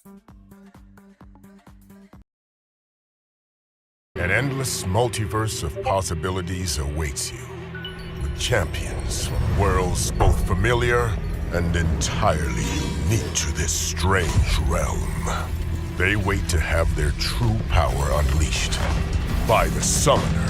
An endless multiverse of possibilities awaits you, with champions from worlds both familiar and entirely unique to this strange realm. They wait to have their true power unleashed by the Summoner.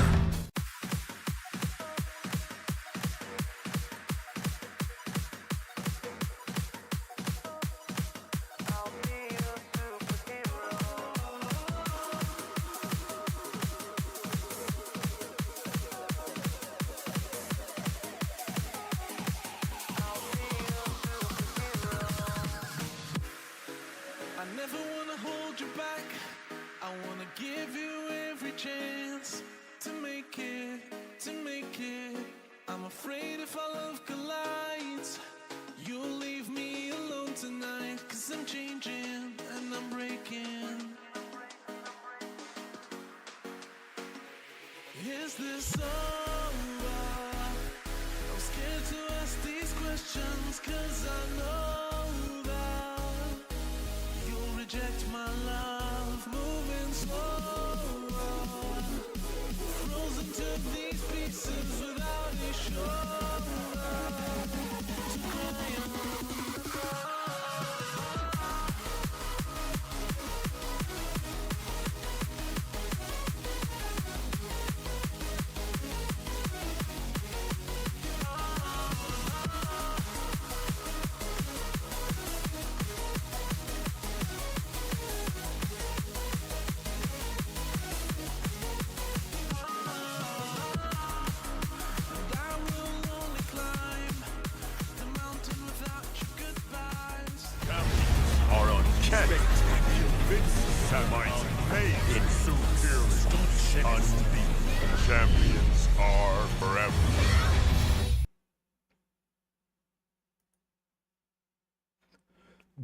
Champions are forever.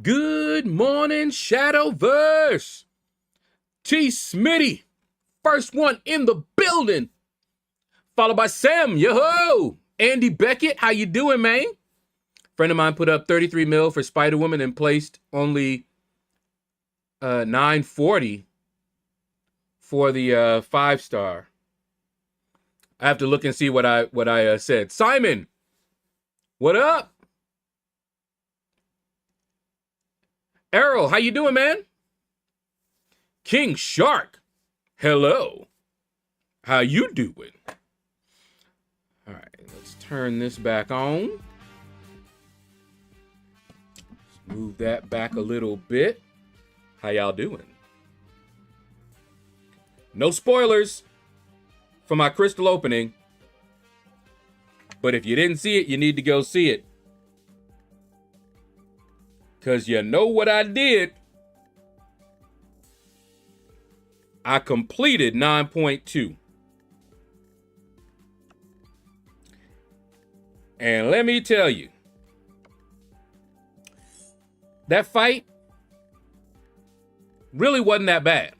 Good morning, Shadowverse. T. Smitty, first one in the building. Followed by Sam, yo-ho. Andy Beckett, how you doing, man? Friend of mine put up 33 mil for Spider-Woman and placed only 940 for the 5-star. I have to look and see what I said. Simon, what up? Errol, how you doing, man? King Shark, hello. How you doing? All right, let's turn this back on. Let's move that back a little bit. How y'all doing? No spoilers for my crystal opening, but if you didn't see it, you need to go see it. Because you know what I did. I completed 9.2. And let me tell you, that fight really wasn't that bad.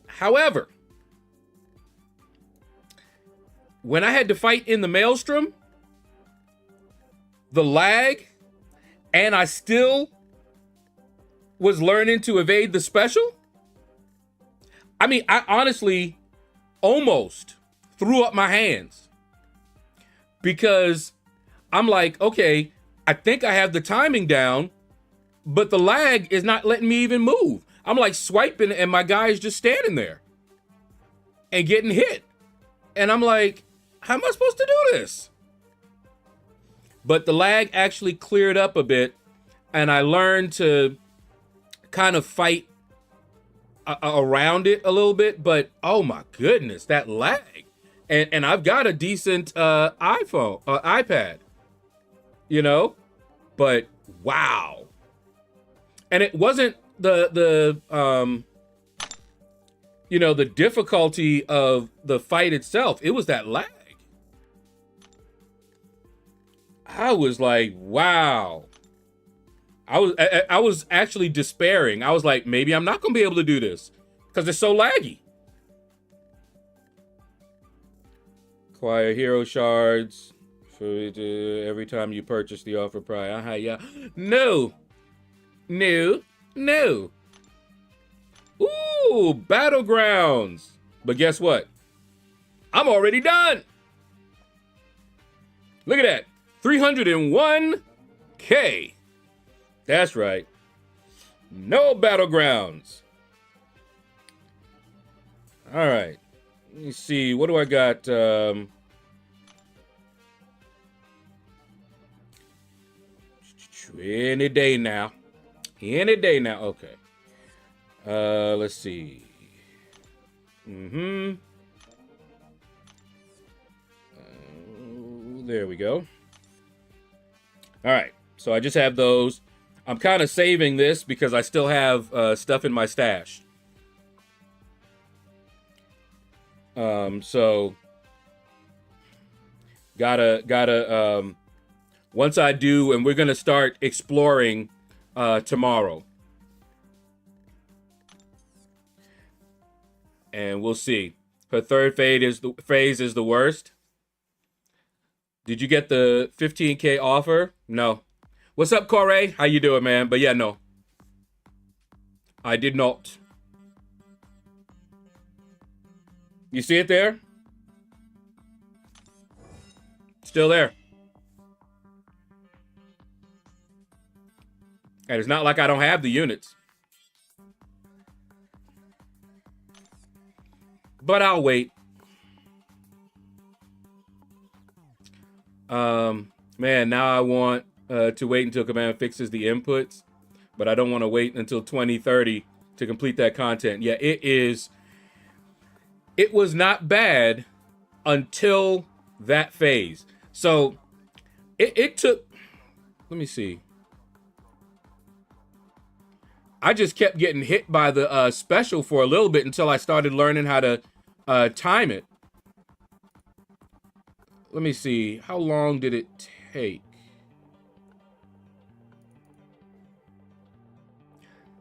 However, when I had to fight in the Maelstrom, the lag, and I still was learning to evade the special, I mean, I honestly almost threw up my hands because I'm like, okay, I think I have the timing down, but the lag is not letting me even move. I'm like swiping and my guy is just standing there and getting hit. And I'm like, how am I supposed to do this? But the lag actually cleared up a bit and I learned to kind of fight around it a little bit. But oh my goodness, that lag. And I've got a decent iPad, you know, but wow. And it wasn't the difficulty of the fight itself. It was that lag. I was like, wow. I was actually despairing. I was like, maybe I'm not gonna be able to do this because it's so laggy. Acquire hero shards for every time you purchase the offer price. Yeah. No. No. No. Ooh, Battlegrounds. But guess what? I'm already done. Look at that. 301K. That's right. No Battlegrounds. All right. Let me see. What do I got? Any day now. Any day now. Okay. Let's see. There we go. All right. So I just have those. I'm kind of saving this because I still have stuff in my stash. So gotta once I do, and we're gonna start exploring tomorrow, and we'll see. Her third phase is the worst. Did you get the 15K offer? No. What's up, Corey? How you doing, man? But yeah, no. I did not. You see it there? Still there. And it's not like I don't have the units. But I'll wait. Man, now I want to wait until Command fixes the inputs, but I don't want to wait until 2030 to complete that content. Yeah, it was not bad until that phase. So it took, let me see. I just kept getting hit by the special for a little bit until I started learning how to time it. Let me see. How long did it take?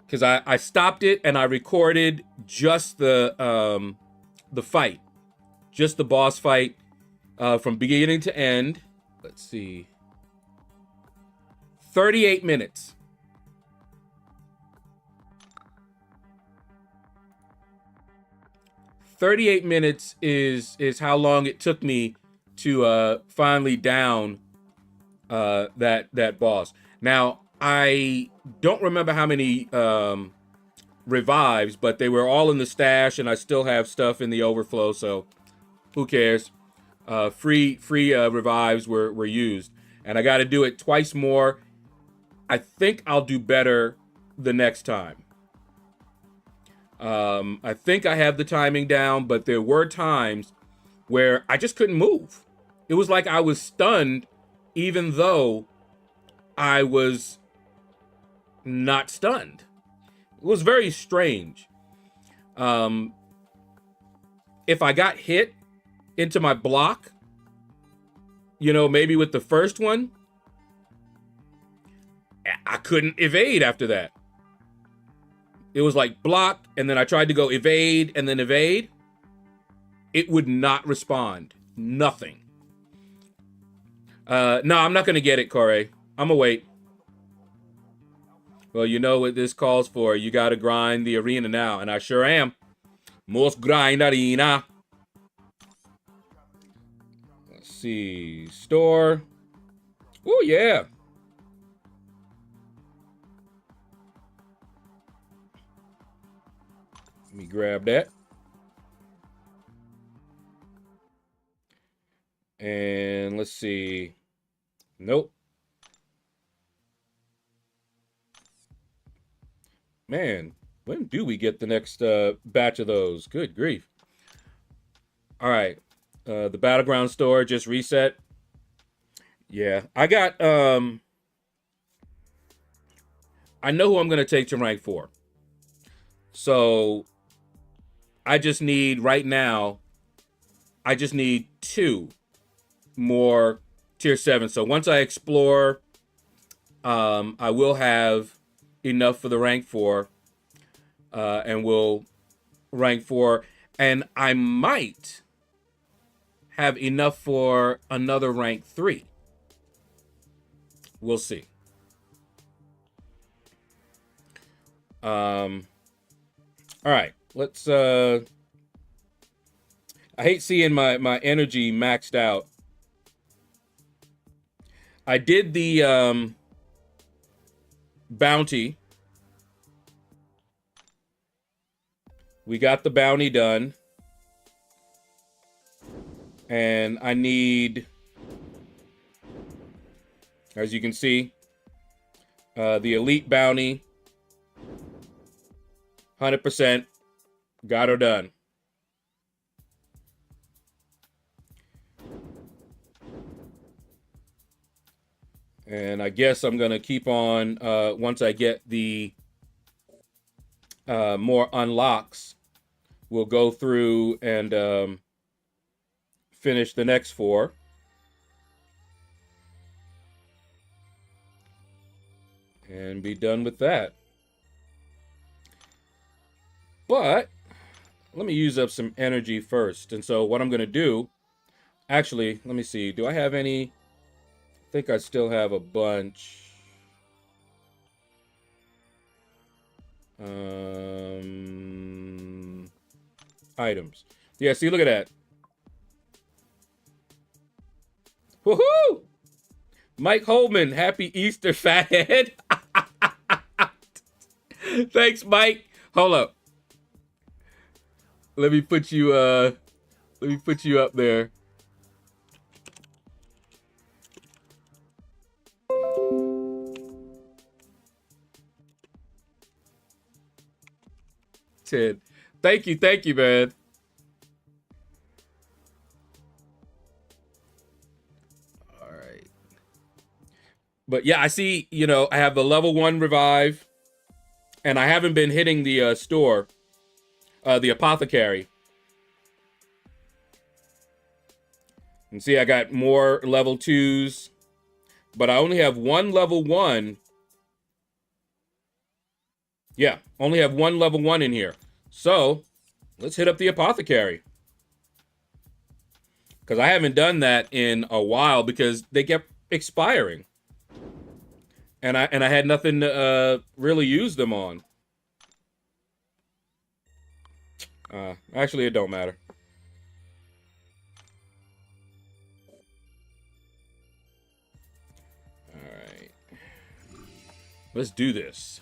Because I stopped it and I recorded just the fight. Just the boss fight from beginning to end. Let's see. 38 minutes. 38 minutes is how long it took me to finally down that boss. Now, I don't remember how many revives, but they were all in the stash, and I still have stuff in the overflow, so who cares? Free revives were used, and I got to do it twice more. I think I'll do better the next time. I think I have the timing down, but there were times where I just couldn't move. It was like I was stunned, even though I was not stunned. It was very strange. If I got hit into my block, you know, maybe with the first one, I couldn't evade after that. It was like block, and then I tried to go evade, and then evade. It would not respond. Nothing. No, I'm not going to get it, Corey. I'm going to wait. Well, you know what this calls for. You got to grind the arena now, and I sure am. Most grind arena. Let's see. Store. Oh, yeah. Let me grab that. And let's see. Nope. Man, when do we get the next batch of those? Good grief. All right. The Battleground store just reset. Yeah. I got... I know who I'm going to take to rank 4. So I just need, right now, I just need 2 more tier 7. So once I explore, I will have enough for the rank 4, and we'll rank 4, and I might have enough for another rank 3. We'll see. All right, let's I hate seeing my energy maxed out. I did the bounty. We got the bounty done. And I need, as you can see, the elite bounty. 100%. Got her done. And I guess I'm going to keep on, once I get the more unlocks, we'll go through and finish the next 4. And be done with that. But let me use up some energy first. And so what I'm going to do, actually, let me see. Do I have any? I think I still have a bunch. Items. Yeah, see, look at that. Woohoo! Mike Holman, happy Easter, fathead. Thanks, Mike. Hold up. Let me put you up there. Ted. Thank you, man. All right. But yeah, I see, I have the level 1 revive, and I haven't been hitting the store, the apothecary. And see, I got more level 2s, but I only have 1 level 1. Yeah, only have 1 level 1 in here. So, let's hit up the apothecary. Because I haven't done that in a while because they kept expiring. And I had nothing to really use them on. Actually, it don't matter. All right. Let's do this.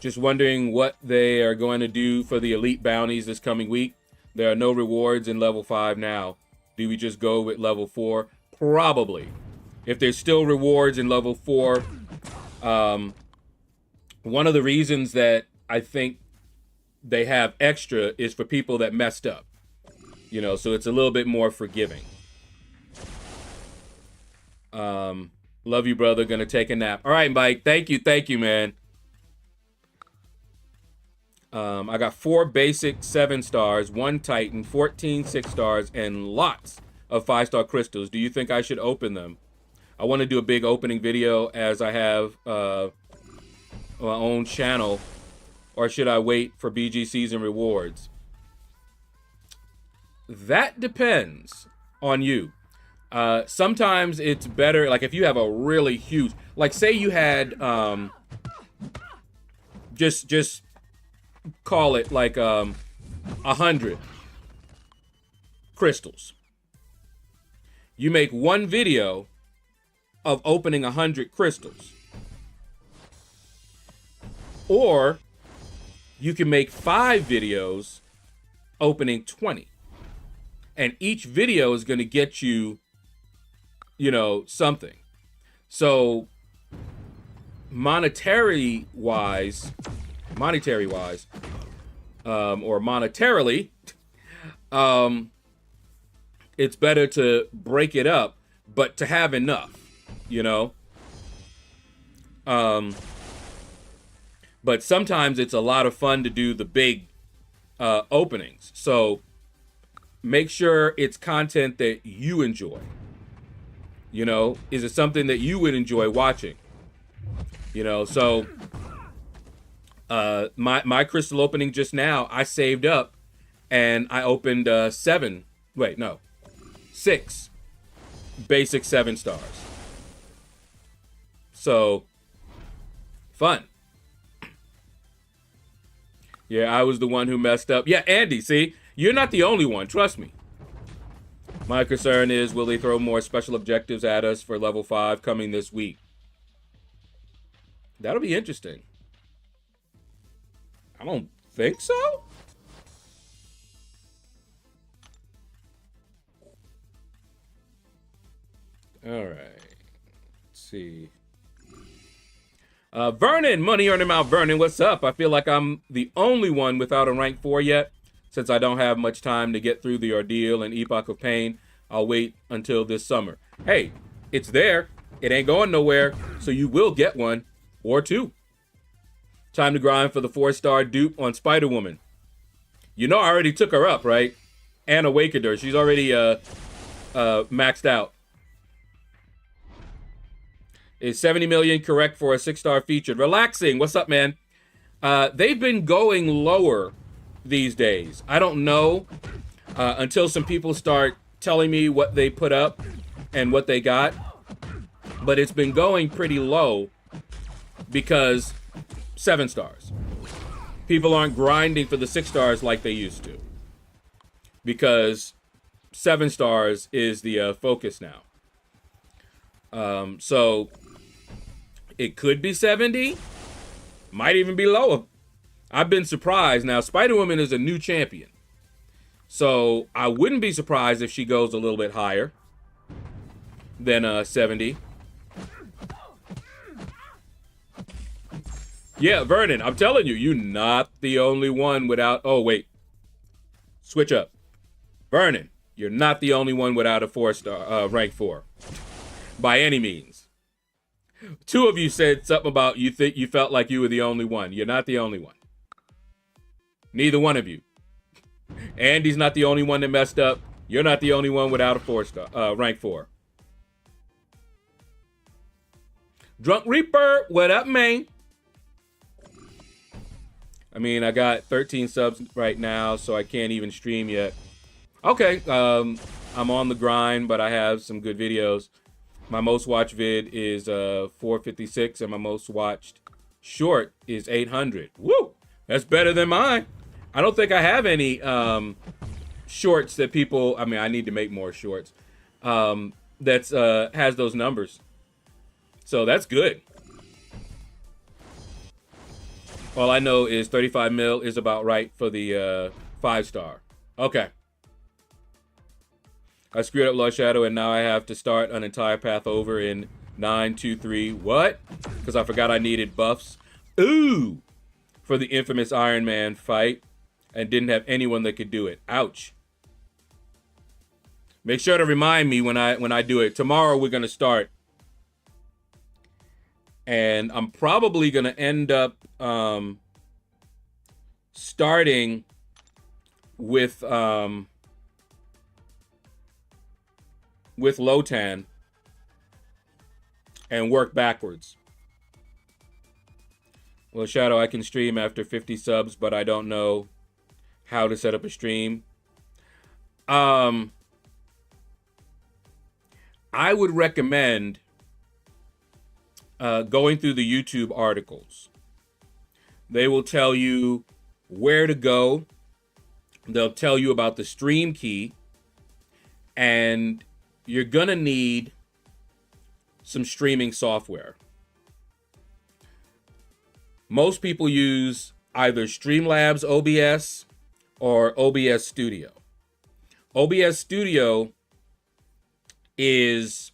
Just wondering what they are going to do for the elite bounties this coming week. There are no rewards in level 5 now. Do we just go with level 4? Probably. If there's still rewards in level 4, one of the reasons that I think they have extra is for people that messed up. So it's a little bit more forgiving. Love you, brother. Gonna take a nap. All right, Mike. Thank you, man. I got 4 basic 7 stars, 1 Titan, 14 6 stars, and lots of 5-star crystals. Do you think I should open them? I want to do a big opening video as I have my own channel, or should I wait for BG season rewards? That depends on you. Sometimes it's better, like if you have a really huge, like say you had just call it like 100 crystals. You make 1 video of opening 100 crystals. Or you can make 5 videos opening 20. And each video is going to get you, something. So monetary wise, or monetarily, it's better to break it up, but to have enough, but sometimes it's a lot of fun to do the big openings. So make sure it's content that you enjoy. Is it something that you would enjoy watching? So my crystal opening just now, I saved up and I opened 6 basic 7 stars. So fun. Yeah, I was the one who messed up. Yeah, Andy, see? You're not the only one. Trust me. My concern is, will they throw more special objectives at us for level 5 coming this week? That'll be interesting. I don't think so. All right. Let's see. Vernon, money earning Mount Vernon, what's up? I feel like I'm the only one without a rank 4 yet. Since I don't have much time to get through the ordeal and epoch of pain, I'll wait until this summer. Hey, it's there. It ain't going nowhere, so you will get one or 2. Time to grind for the 4-star dupe on Spider-Woman. You know I already took her up, right? And awakened her. She's already maxed out. Is 70 million correct for a 6-star featured? Relaxing. What's up, man? They've been going lower these days. I don't know until some people start telling me what they put up and what they got. But it's been going pretty low because 7 stars. People aren't grinding for the 6 stars like they used to. Because 7 stars is the focus now. So it could be 70. Might even be lower. I've been surprised. Now, Spider-Woman is a new champion. So I wouldn't be surprised if she goes a little bit higher than 70. Yeah, Vernon, I'm telling you, you're not the only one without... Oh, wait. Switch up. Vernon, you're not the only one without a 4-star, rank 4. By any means. 2 of you said something about you felt like you were the only one. You're not the only one. Neither one of you. Andy's not the only one that messed up. You're not the only one without a 4-star, rank 4. Drunk Reaper, what up, man? I mean, I got 13 subs right now, so I can't even stream yet. Okay, I'm on the grind, but I have some good videos. My most watched vid is 456, and my most watched short is 800. Woo! That's better than mine. I don't think I have any shorts that people... I mean, I need to make more shorts. That's has those numbers. So that's good. All I know is 35 mil is about right for the 5-star. Okay. I screwed up LordShaedow, and now I have to start an entire path over in 9, 2, 3. What? Because I forgot I needed buffs. Ooh! For the infamous Iron Man fight, and didn't have anyone that could do it. Ouch. Make sure to remind me when I do it. Tomorrow we're going to start. And I'm probably going to end up starting with Lotan and work backwards. Well, Shadow, I can stream after 50 subs, but I don't know how to set up a stream. I would recommend going through the YouTube articles. They will tell you where to go. They'll tell you about the stream key. And you're going to need some streaming software. Most people use either Streamlabs OBS or OBS Studio. OBS Studio is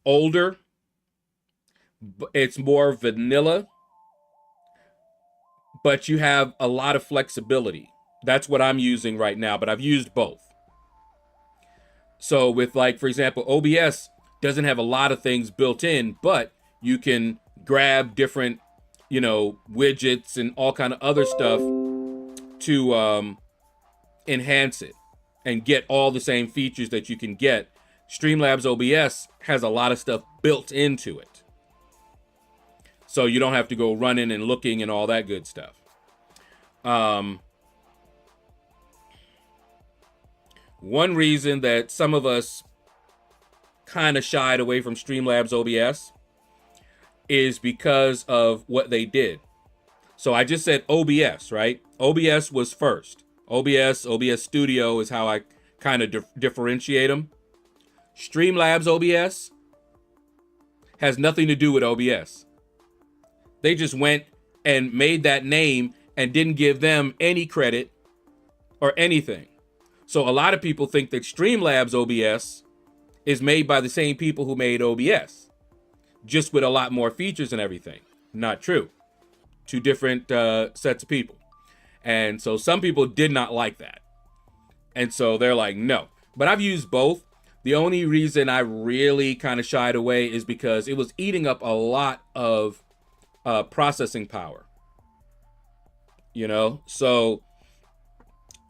older. It's more vanilla. But you have a lot of flexibility. That's what I'm using right now, but I've used both. So with, like, for example, OBS doesn't have a lot of things built in, but you can grab different, you know, widgets and all kind of other stuff to enhance it and get all the same features that you can get. Streamlabs OBS has a lot of stuff built into it. So you don't have to go running and looking and all that good stuff. One reason that some of us kind of shied away from Streamlabs OBS is because of what they did. So I just said OBS, right? OBS was first. OBS Studio is how I kind of differentiate them. Streamlabs OBS has nothing to do with OBS. They just went and made that name and didn't give them any credit or anything. So a lot of people think that Streamlabs OBS is made by the same people who made OBS, just with a lot more features and everything. Not true. Two different sets of people. And so some people did not like that. And so they're like, no. But I've used both. The only reason I really kind of shied away is because it was eating up a lot of processing power. You know? So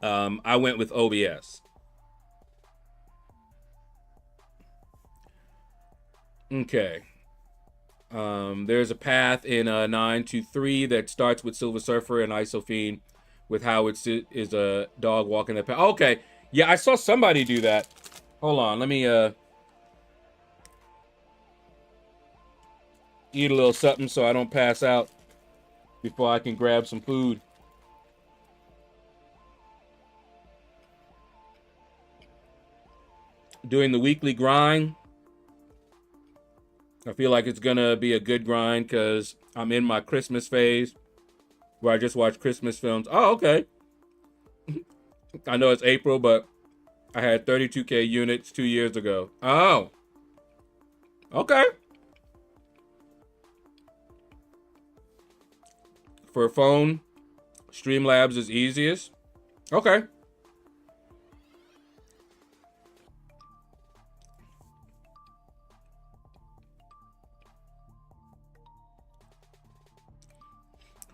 I went with OBS. Okay. There's a path in 923 that starts with Silver Surfer and Isophene with how it is a dog walking the path. Okay. Yeah, I saw somebody do that. Hold on. Let me eat a little something so I don't pass out before I can grab some food. Doing the weekly grind. I feel like it's gonna be a good grind because I'm in my Christmas phase where I just watch Christmas films. Oh, okay. I know it's April, but I had 32K units 2 years ago. Oh. Okay. For a phone, Streamlabs is easiest. Okay.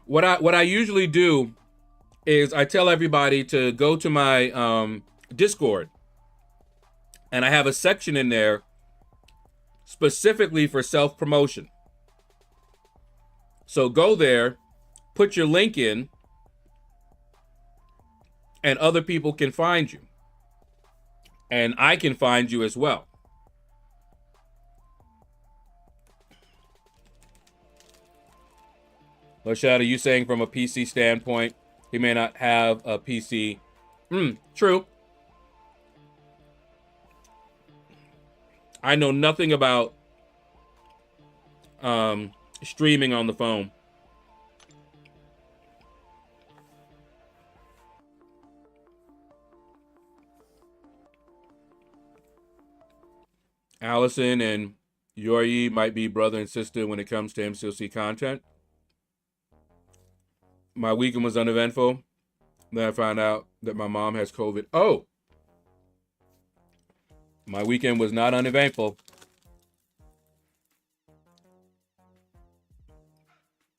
What I usually do is I tell everybody to go to my Discord, and I have a section in there specifically for self-promotion. So go there, put your link in, and other people can find you. And I can find you as well. LordShaedow, you saying from a PC standpoint, he may not have a PC. True. I know nothing about streaming on the phone. Allison and Yori might be brother and sister when it comes to MCLC content. My weekend was uneventful. Then I found out that my mom has COVID. Oh! My weekend was not uneventful.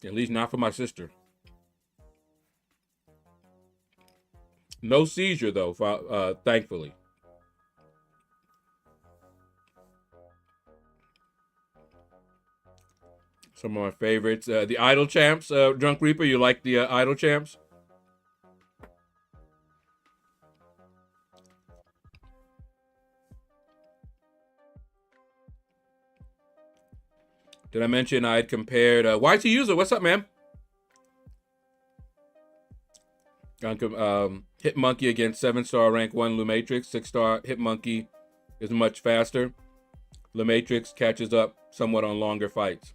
At least not for my sister. No seizure, though, thankfully. Some of my favorites. The Idol Champs. Drunk Reaper, you like the Idol Champs? Did I mention I had compared YT User? What's up, man? Hit Monkey against 7-star rank 1 Lumatrix. 6-star Hit Monkey is much faster. Lumatrix catches up somewhat on longer fights.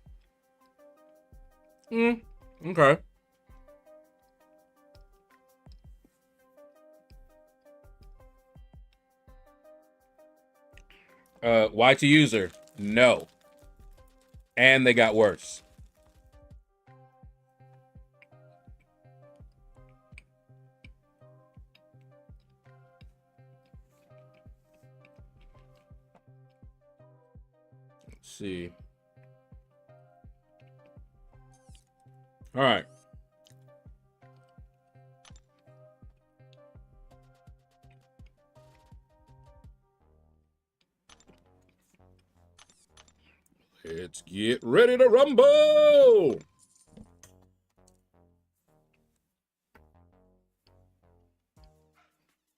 Okay. YT User, no. And they got worse. Let's see. All right. Let's get ready to rumble.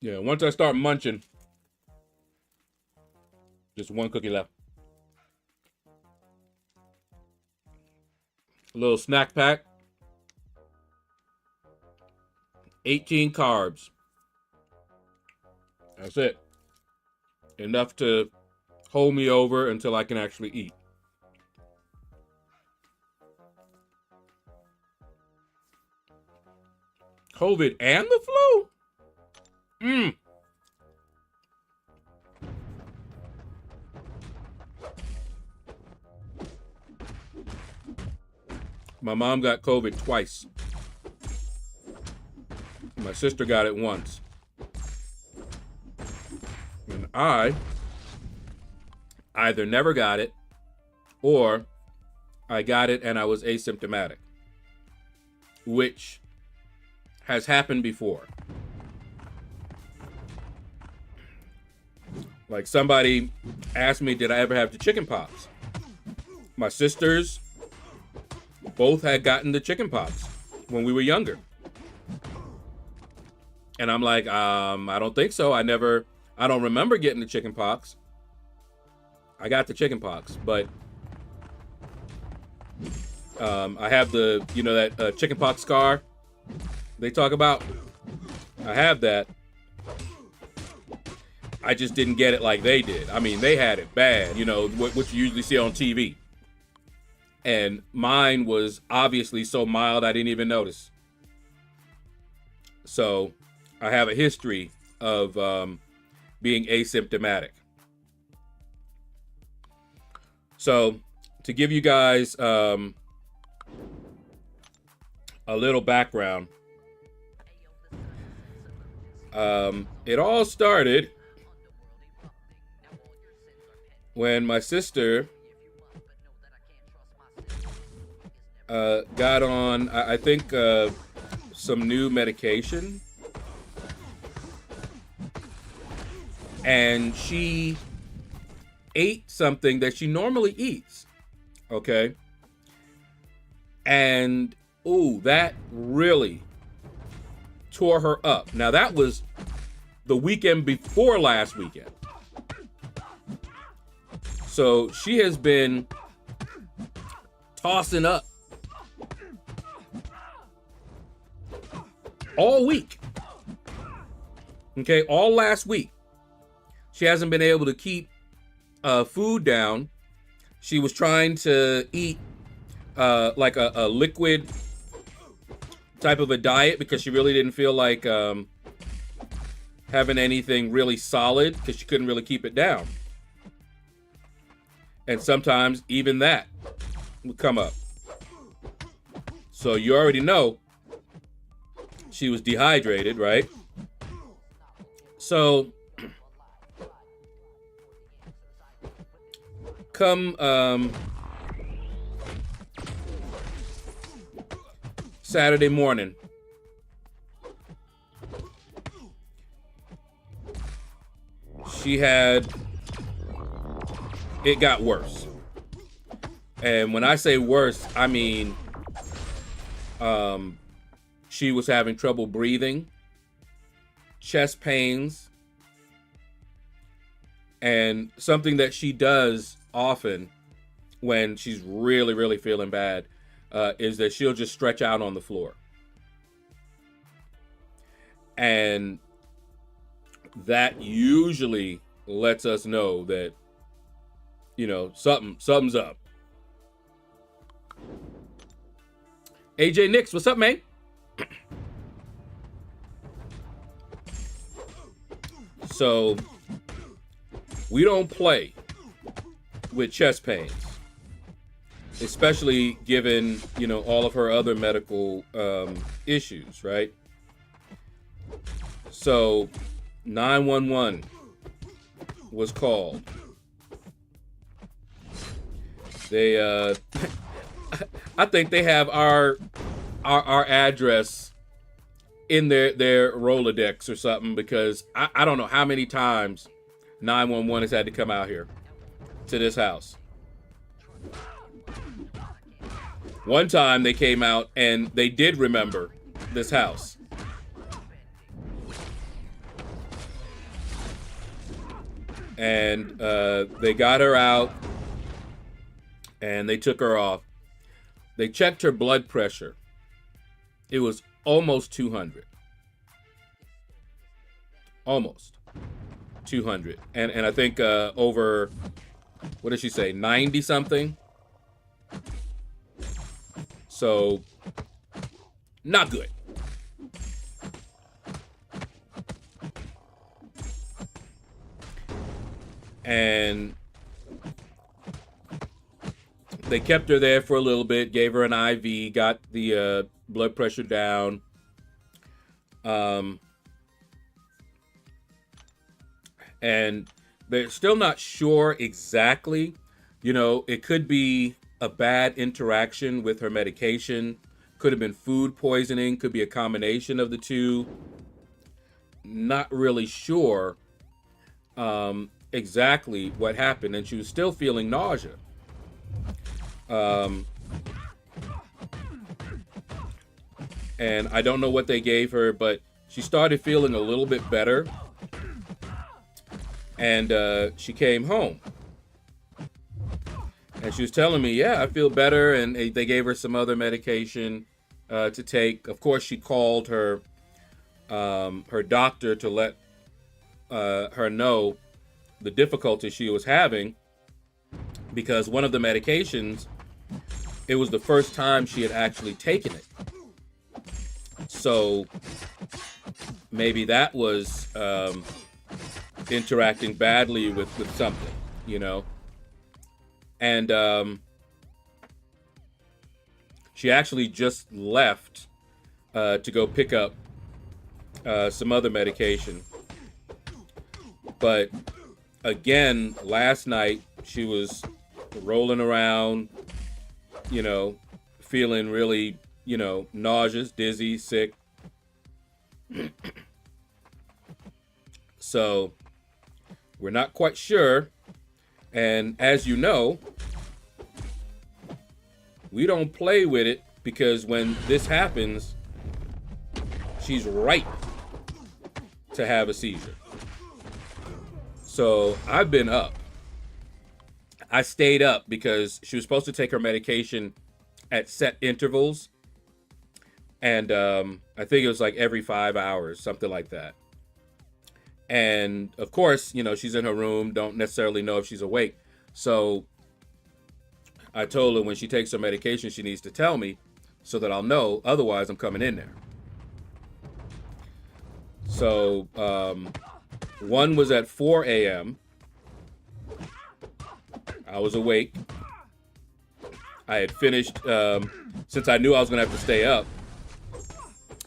Yeah, once I start munching, just one cookie left. A little snack pack. 18 carbs. That's it. Enough to hold me over until I can actually eat. COVID and the flu? My mom got COVID twice. My sister got it once. And I either never got it or I got it and I was asymptomatic, which has happened before. Like somebody asked me, did I ever have the chicken pox? My sisters both had gotten the chicken pox when we were younger. And I'm like, I don't think so. I don't remember getting the chicken pox. I got the chicken pox, but I have the, that chicken pox scar they talk about. I have that. I just didn't get it like they did. I mean, they had it bad, what you usually see on TV. And mine was obviously so mild, I didn't even notice. So I have a history of being asymptomatic. So to give you guys a little background, it all started when my sister got on, I think, some new medication. And she ate something that she normally eats. Okay? And, that really tore her up. Now, that was the weekend before last weekend. So she has been tossing up all week. Okay, all last week. She hasn't been able to keep food down. She was trying to eat like a liquid type of a diet because she really didn't feel like having anything really solid because she couldn't really keep it down. And sometimes even that would come up. So you already know she was dehydrated, right? So come Saturday morning, it got worse. And when I say worse, I mean she was having trouble breathing, chest pains, and something that she does often when she's really, really feeling bad is that she'll just stretch out on the floor. And that usually lets us know that, something's up. AJ Nix, what's up, man? So we don't play with chest pains, especially given, all of her other medical issues, right? So 911 was called. They I think they have our address in their Rolodex or something, because I don't know how many times 911 has had to come out here to this house. One time they came out and they did remember this house. And they got her out and they took her off. They checked her blood pressure. It was almost 200. almost 200. And I think over, what did she say, 90 something? So, not good. And they kept her there for a little bit, gave her an IV, got the blood pressure down. And they're still not sure exactly. You know, it could be a bad interaction with her medication. Could have been food poisoning. Could be a combination of the two. Not really sure exactly what happened. And she was still feeling nausea. And I don't know what they gave her, but she started feeling a little bit better. And she came home. And she was telling me, yeah, I feel better. And they gave her some other medication to take. Of course, she called her doctor to let her know the difficulty she was having, because one of the medications, it was the first time she had actually taken it. So maybe that was interacting badly with something, you know. And she actually just left to go pick up some other medication. But again, last night she was rolling around, you know, feeling really, you know, nauseous, dizzy, sick. So we're not quite sure. And as you know, we don't play with it, because when this happens, she's ripe to have a seizure. So I've been up. I stayed up because she was supposed to take her medication at set intervals. And I think it was like every 5 hours, something like that. And of course, you know, she's in her room, don't necessarily know if she's awake. So I told her when she takes her medication, she needs to tell me so that I'll know. Otherwise, I'm coming in there. So one was at 4 a.m. I was awake. I had finished, since I knew I was going to have to stay up,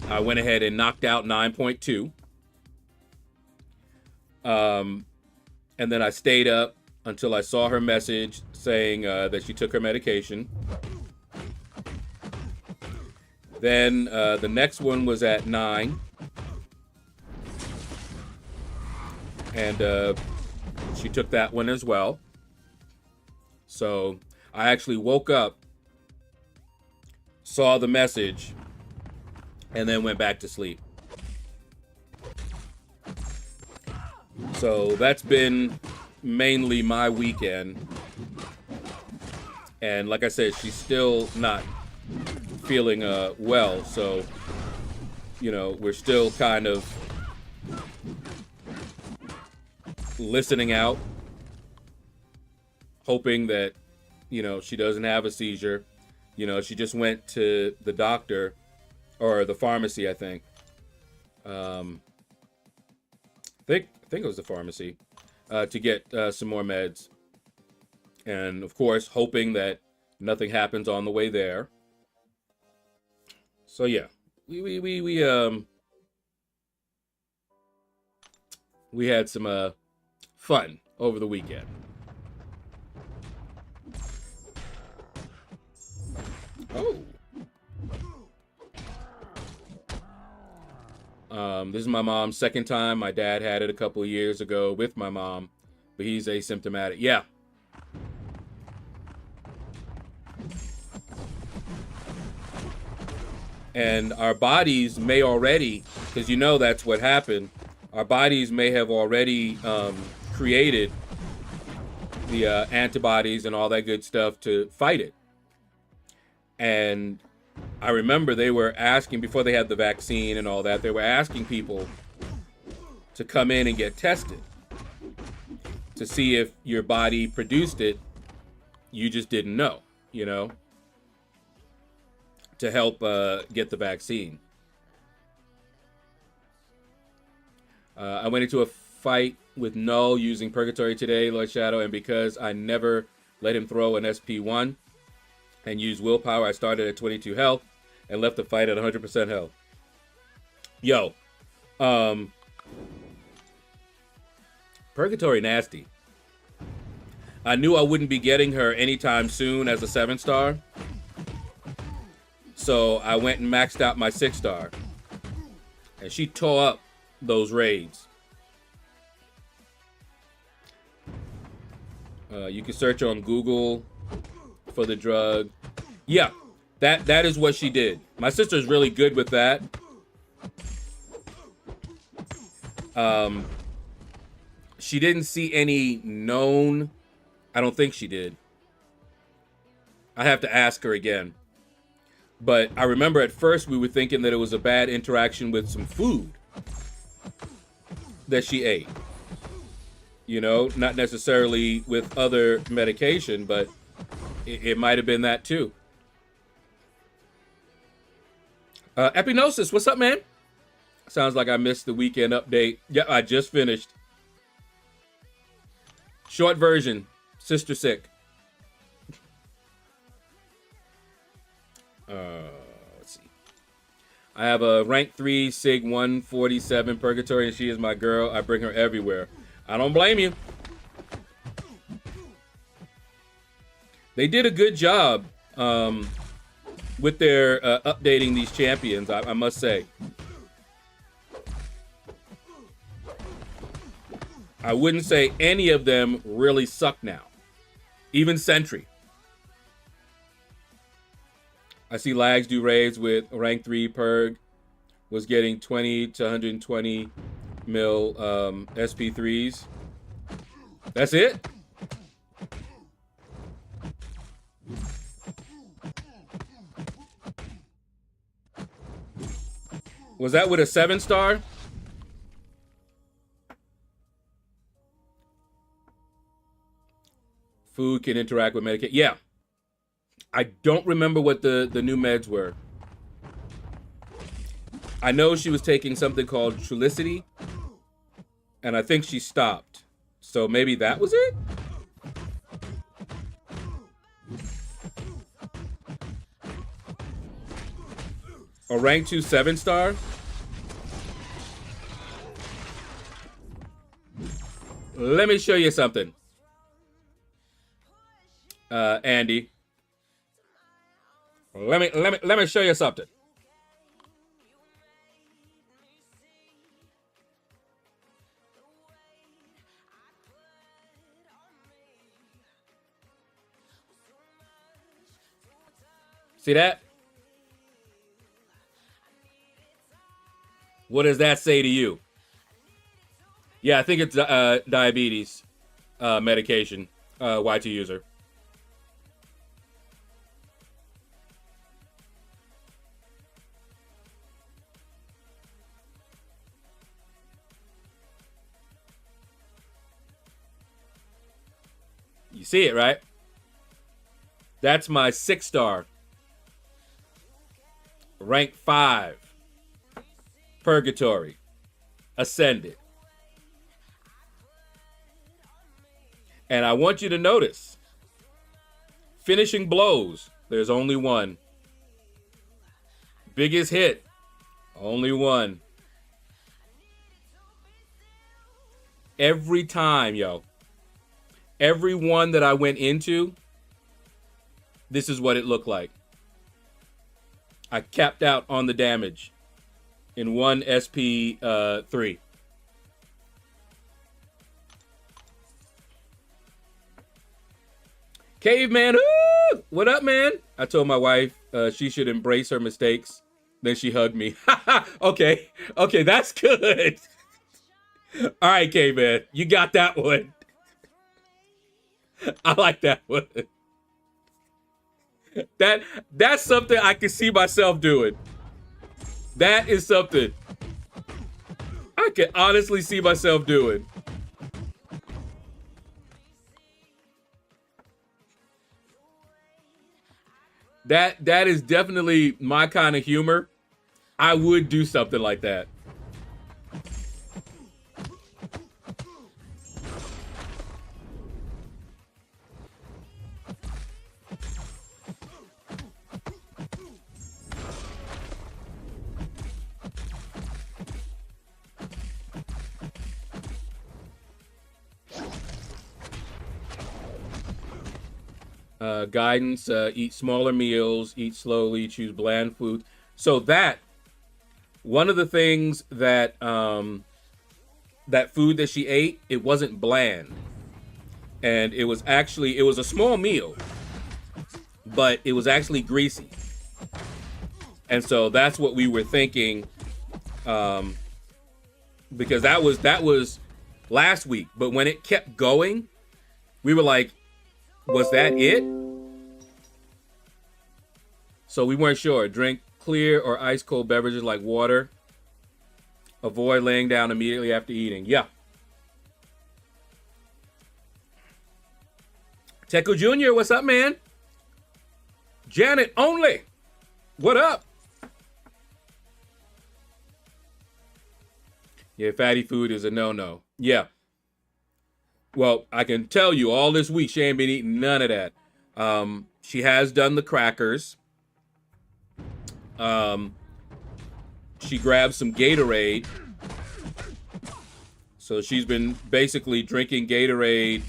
I went ahead and knocked out 9.2. And then I stayed up until I saw her message saying that she took her medication. Then the next one was at 9. And she took that one as well. So I actually woke up, saw the message, and then went back to sleep. So that's been mainly my weekend. And like I said, she's still not feeling well. So, you know, we're still kind of listening out, hoping that, you know, she doesn't have a seizure. You know, she just went to the doctor, or the pharmacy, I think. I think it was the pharmacy, to get some more meds. And of course, hoping that nothing happens on the way there. So yeah, we had some fun over the weekend. Oh. This is my mom's second time. My dad had it a couple of years ago with my mom, but he's asymptomatic. Yeah. And our bodies may already, because you know that's what happened, our bodies may have already created the antibodies and all that good stuff to fight it. And I remember they were asking, before they had the vaccine and all that, they were asking people to come in and get tested to see if your body produced it. You just didn't know, you know, to help get the vaccine. I went into a fight with Null using Purgatory today, LordShaedow, and because I never let him throw an SP1 and use willpower, I started at 22 health and left the fight at 100% health. Yo, Purgatory nasty. I knew I wouldn't be getting her anytime soon as a 7-star. So I went and maxed out my 6-star. And she tore up those raids. You can search on Google for the drug. Yeah, that is what she did. My sister's really good with that. She didn't see any known. I don't think she did. I have to ask her again. But I remember at first we were thinking that it was a bad interaction with some food that she ate. You know, not necessarily with other medication, but it might have been that too. Epinosis, what's up, man? Sounds like I missed the weekend update. Yeah, I just finished. Short version, sister sick. Let's see. I have a rank 3 Sig 147 Purgatory, and she is my girl. I bring her everywhere. I don't blame you. They did a good job with their updating these champions, I must say. I wouldn't say any of them really suck now. Even Sentry. I see Lags do raids with rank 3 Purg. Was getting 20 to 120 mil SP3s. That's it? Was that with a 7-star? Food can interact with medication. Yeah. I don't remember what the new meds were. I know she was taking something called Trulicity, and I think she stopped. So maybe that was it? A rank 2 7-star? Let me show you something. Andy. Let me show you something. See that? What does that say to you? Yeah, I think it's diabetes medication, Y2 user. You see it, right? That's my 6-star. Rank 5. Purgatory. Ascended. And I want you to notice. Finishing blows. There's only one. Biggest hit. Only one. Every time, yo. Every one that I went into, this is what it looked like. I capped out on the damage in one SP3. Caveman, ooh, what up, man? I told my wife she should embrace her mistakes. Then she hugged me. Okay, that's good. All right, Caveman, you got that one. I like that one. That's something I can see myself doing. That is something I can honestly see myself doing. That is definitely my kind of humor. I would do something like that. Guidance, eat smaller meals, eat slowly, choose bland foods. So that, one of the things that, that food that she ate, it wasn't bland. And it was a small meal, but it was actually greasy. And so that's what we were thinking, because that was last week. But when it kept going, we were like, was that it? So we weren't sure. Drink clear or ice cold beverages like water. Avoid laying down immediately after eating. Yeah. Teku Jr., what's up, man? Janet Only, what up? Yeah, fatty food is a no-no. Yeah. Well, I can tell you all this week she ain't been eating none of that. She has done the crackers. She grabbed some Gatorade. So she's been basically drinking Gatorade.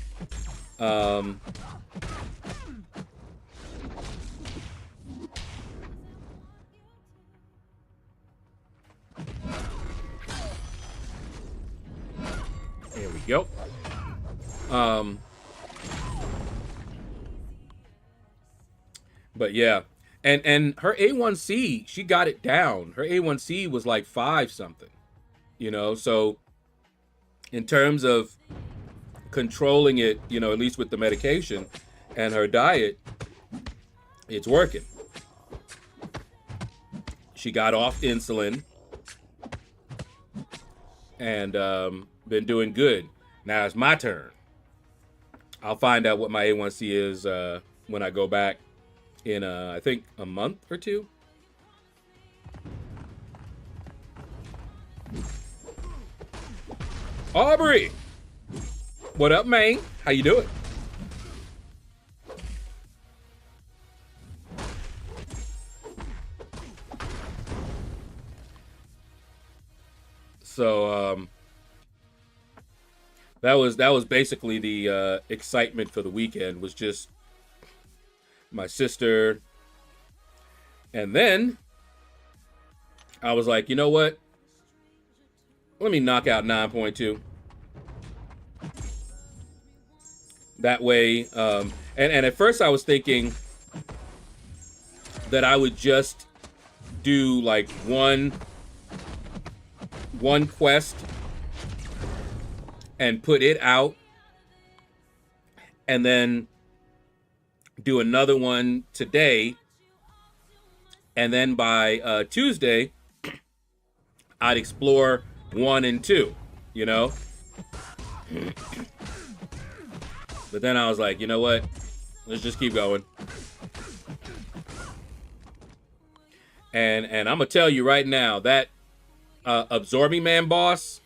There we go. But yeah, and her A1C, she got it down. Her A1C was like 5 something, you know. So in terms of controlling it, you know, at least with the medication and her diet, it's working. She got off insulin and been doing good. Now it's my turn. I'll find out what my A1C is when I go back in, I think, a month or 2. Aubrey, what up, man? How you doing? So that was basically the excitement for the weekend, was just my sister. And then I was like, you know what? Let me knock out 9.2. That way, and at first I was thinking that I would just do like one quest and put it out, and then do another one today, and then by Tuesday I'd explore 1 and 2, you know. But then I was like, you know what, let's just keep going. And I'm gonna tell you right now, that Absorbing Man boss,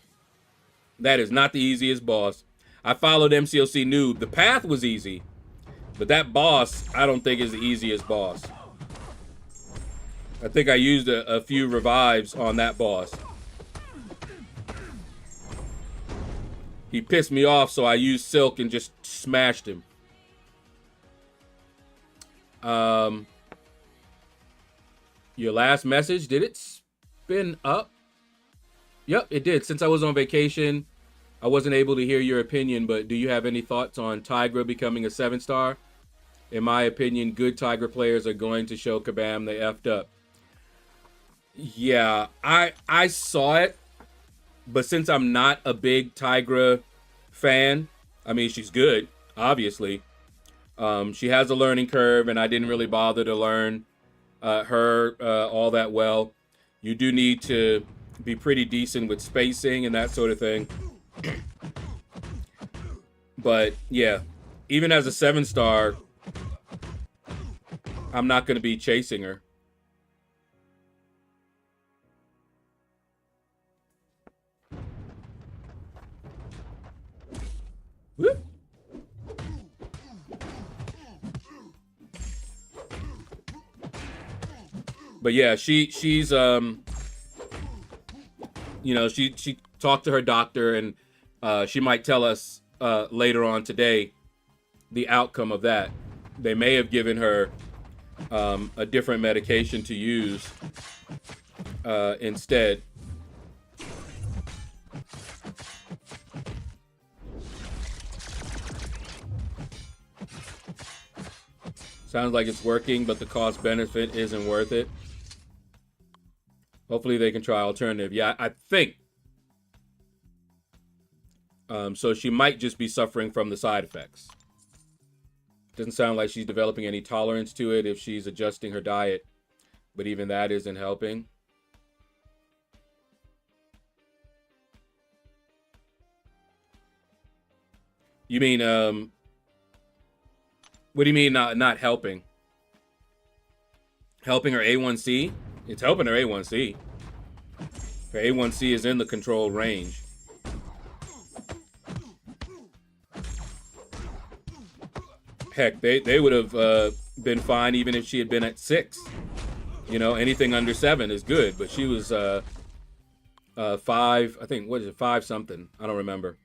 that is not the easiest boss. I followed MCOC Noob. The path was easy, but that boss, I don't think is the easiest boss. I think I used a few revives on that boss. He pissed me off, so I used Silk and just smashed him. Your last message, did it spin up? Yep, it did. Since I was on vacation, I wasn't able to hear your opinion, but do you have any thoughts on Tigra becoming a 7-star? In my opinion, good Tigra players are going to show Kabam they effed up. Yeah, I saw it, but since I'm not a big Tigra fan, I mean, she's good, obviously. She has a learning curve, and I didn't really bother to learn her all that well. You do need to be pretty decent with spacing and that sort of thing. But yeah, even as a 7-star, I'm not going to be chasing her. Whoop. But yeah, she's you know, she talked to her doctor, and she might tell us later on today the outcome of that. They may have given her a different medication to use instead. Sounds like it's working, but the cost benefit isn't worth it. Hopefully they can try alternative. Yeah, I think. So she might just be suffering from the side effects. Doesn't sound like she's developing any tolerance to it if she's adjusting her diet, but even that isn't helping. You mean, what do you mean not helping? Helping her A1C? It's helping her A1C. Her A1C is in the controlled range. Heck, they would have been fine even if she had been at 6. You know, anything under 7 is good, but she was 5, I think, what is it, 5 something? I don't remember.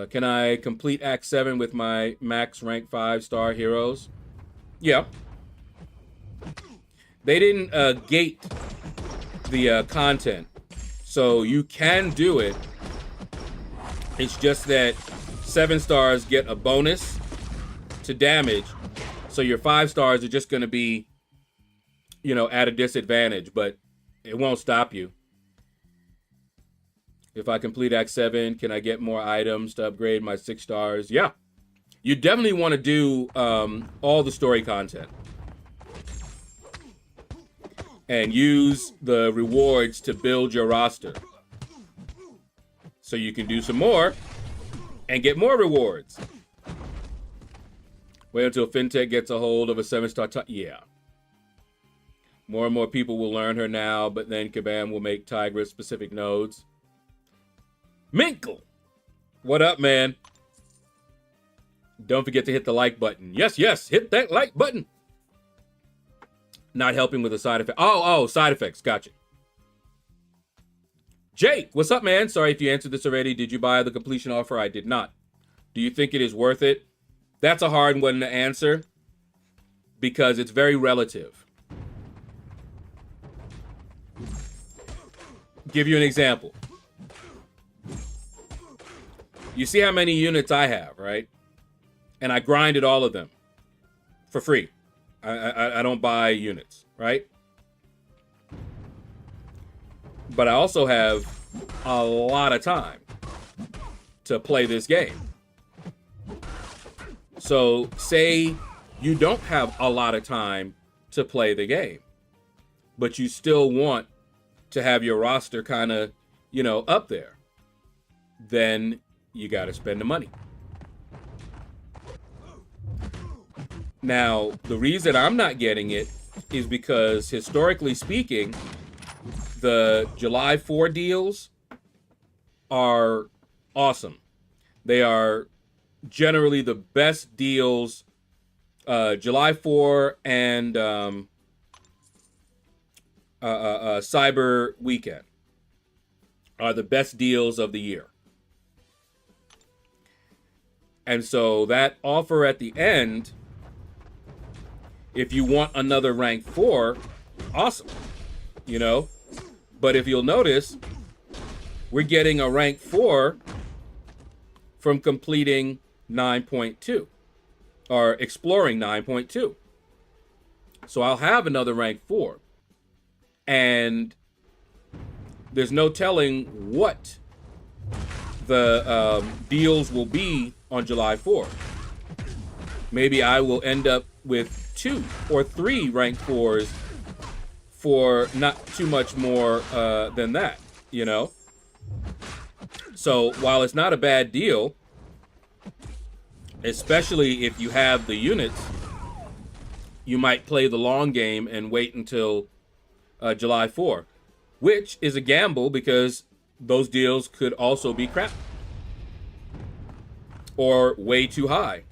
Can I complete Act 7 with my max rank 5-star heroes? Yeah. They didn't gate the content, so you can do it. It's just that 7 stars get a bonus to damage, so your 5 stars are just going to be, you know, at a disadvantage, but it won't stop you. If I complete Act 7, can I get more items to upgrade my 6 stars? Yeah. You definitely want to do all the story content. And use the rewards to build your roster. So you can do some more and get more rewards. Wait until FinTech gets a hold of a 7-star yeah. More and more people will learn her now, but then Kabam will make Tigress specific nodes. Minkle, what up, man? Don't forget to hit the like button. Yes, hit that like button. Not helping with the side effect. Oh, side effects. Gotcha. Jake, what's up, man? Sorry if you answered this already. Did you buy the completion offer? I did not. Do you think it is worth it? That's a hard one to answer because it's very relative. Give you an example. You see how many units I have, right? And I grinded all of them for free. I don't buy units, right? But I also have a lot of time to play this game. So say you don't have a lot of time to play the game, but you still want to have your roster kind of, you know, up there. Then you got to spend the money. Now, the reason I'm not getting it is because historically speaking, the July 4 deals are awesome. They are generally the best deals. July 4 and Cyber Weekend are the best deals of the year. And so that offer at the end, if you want another rank 4, awesome, you know? But if you'll notice, we're getting a rank 4 from completing 9.2 or exploring 9.2. So I'll have another rank 4. And there's no telling what the deals will be on July 4. Maybe I will end up with 2 or 3 rank 4s for not too much more than that, you know? So while it's not a bad deal, especially if you have the units, you might play the long game and wait until July 4, which is a gamble because those deals could also be crap or way too high.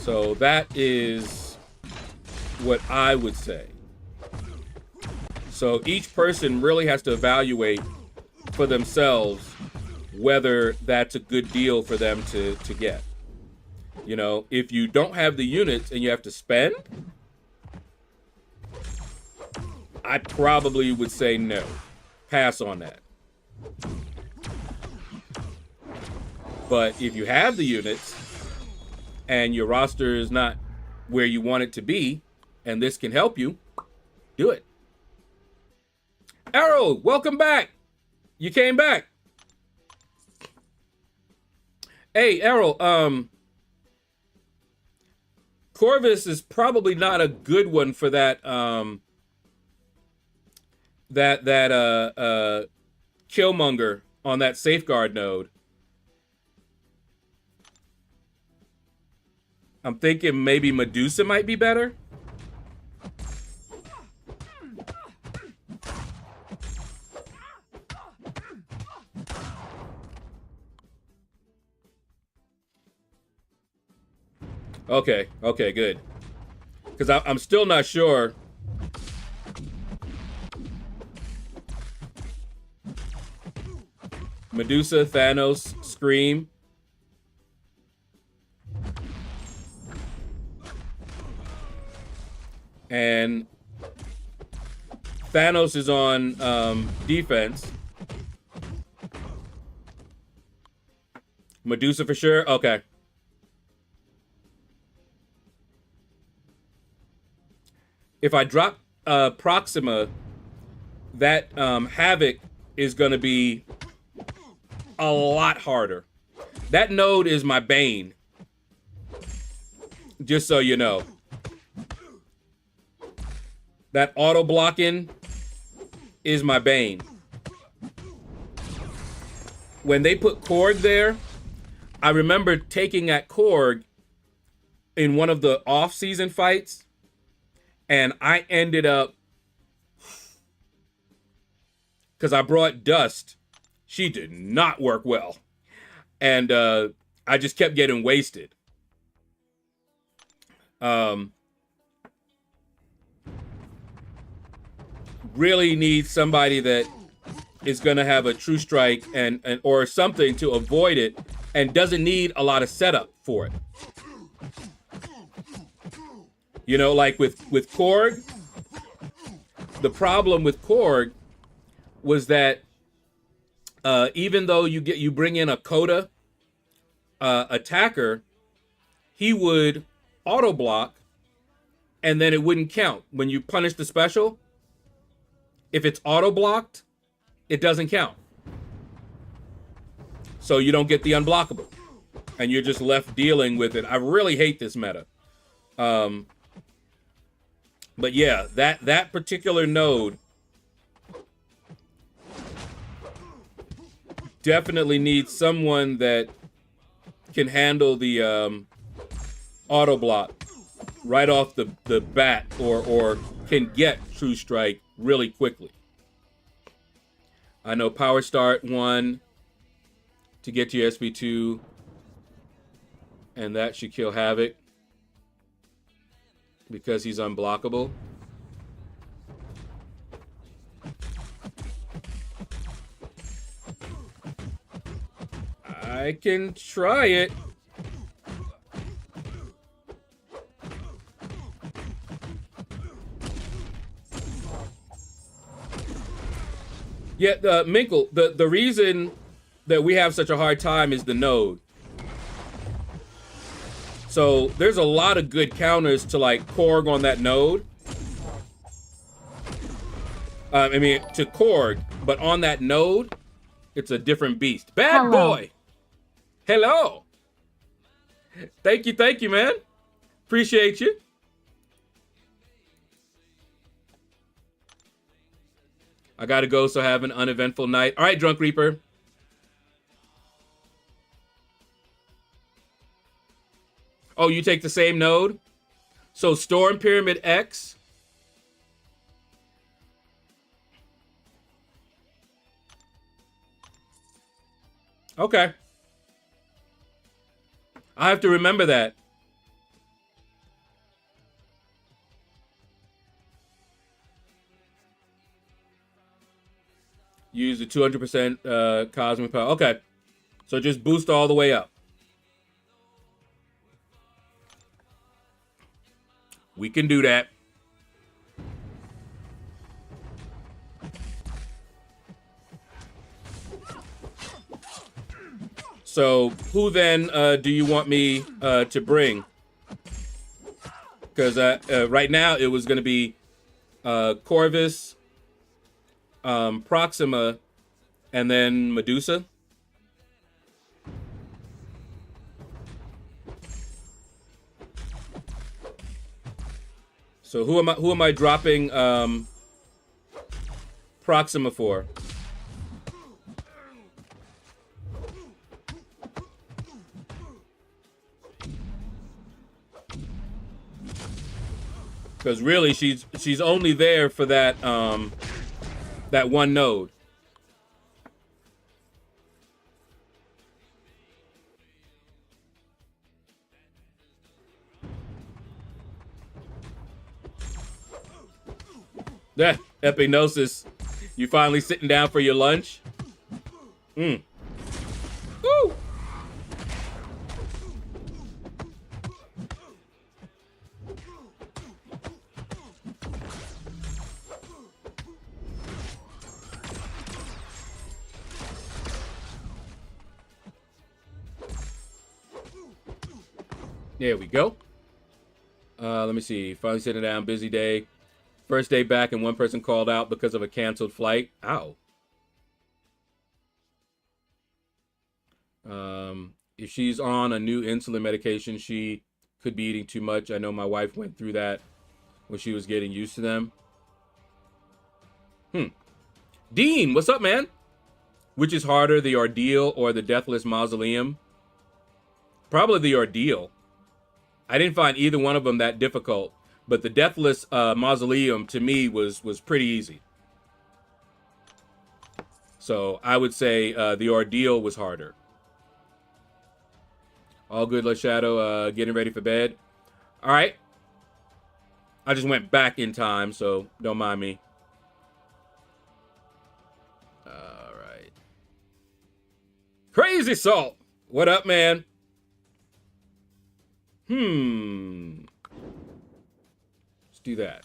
So that is what I would say. So each person really has to evaluate for themselves whether that's a good deal for them to get. You know, if you don't have the units and you have to spend, I probably would say no. Pass on that. But if you have the units and your roster is not where you want it to be, and this can help you, do it. Arrow, welcome back. You came back. Hey, Errol, Corvus is probably not a good one for that, Killmonger on that safeguard node. I'm thinking maybe Medusa might be better. Okay, okay, good. Because I'm still not sure. Medusa, Thanos, Scream. And Thanos is on defense. Medusa for sure? Okay. If I drop Proxima, that Havoc is going to be a lot harder. That node is my bane. Just so you know. That auto blocking is my bane. When they put Korg there, I remember taking that Korg in one of the off-season fights, and I ended up, because I brought Dust, she did not work well. And I just kept getting wasted. Really need somebody that is going to have a true strike and or something to avoid it and doesn't need a lot of setup for it. You know, like with Korg, the problem with Korg was that even though you bring in a Coda attacker, he would auto block and then it wouldn't count. When you punish the special, if it's auto blocked, it doesn't count. So you don't get the unblockable and you're just left dealing with it. I really hate this meta. But yeah, that particular node definitely needs someone that can handle the auto block right off the bat or can get True Strike really quickly. I know Power Start 1 to get to your SP2, and that should kill Havoc because he's unblockable. I can try it. Yeah, Minkle, the reason that we have such a hard time is the node. So there's a lot of good counters to like Korg on that node. I mean, to Korg, but on that node, it's a different beast. Bad boy. Hello. Thank you, man. Appreciate you. I gotta go, so have an uneventful night. All right, Drunk Reaper. Oh, you take the same node? So Storm Pyramid X. Okay. I have to remember that. Use the 200% cosmic power. Okay. So just boost all the way up. We can do that. So who then do you want me to bring? Because right now it was going to be Corvus, Proxima, and then Medusa. So who am I dropping Proxima for? Because really, she's only there for that that one node. Yeah, Epignosis, you finally sitting down for your lunch? Woo! There we go. Let me see. Finally sitting down, busy day. First day back and one person called out because of a canceled flight. Ow. If she's on a new insulin medication, she could be eating too much. I know my wife went through that when she was getting used to them. Dean, what's up, man? Which is harder, the ordeal or the deathless mausoleum? Probably the ordeal. I didn't find either one of them that difficult. But the deathless mausoleum to me was pretty easy. So I would say the ordeal was harder. All good, LordShaedow. Getting ready for bed. All right. I just went back in time, so don't mind me. All right. Crazy Salt. What up, man? Do that.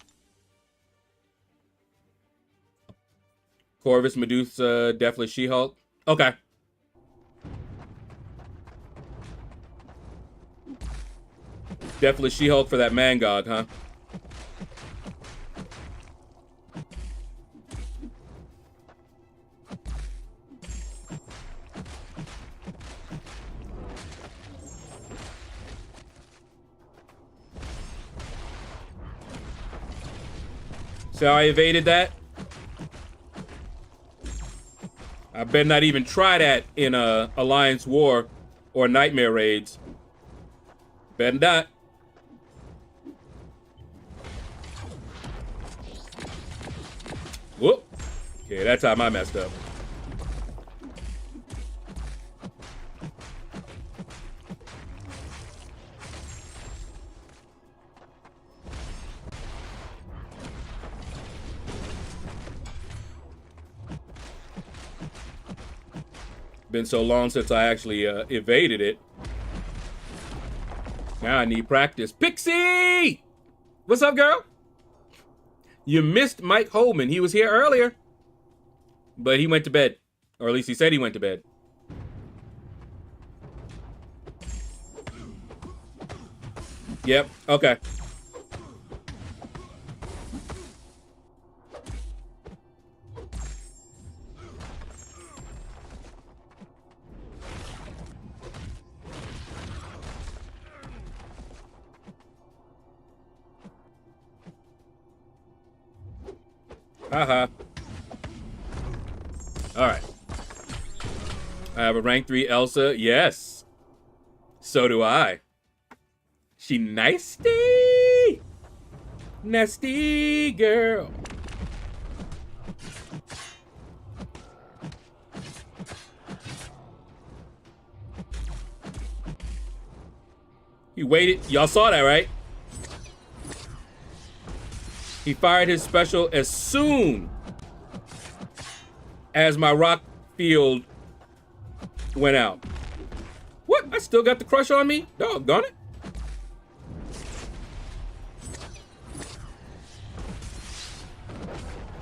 Corvus, Medusa, definitely She-Hulk. Okay. Definitely She-Hulk for that Mangog, huh? So I evaded that. I better not even try that in a Alliance War or Nightmare Raids. Better not. Whoop. Okay, that time I messed up. Been so long since I actually evaded it. Now I need practice. Pixie! What's up, girl? You missed Mike Holman. He was here earlier. But he went to bed. Or at least he said he went to bed. Yep, okay. Haha. All right. I have a rank 3 Elsa. Yes. So do I. She nasty. Nasty girl. He waited. Y'all saw that, right? He fired his special as soon as my rock field went out. What? I still got the crush on me? Doggone it.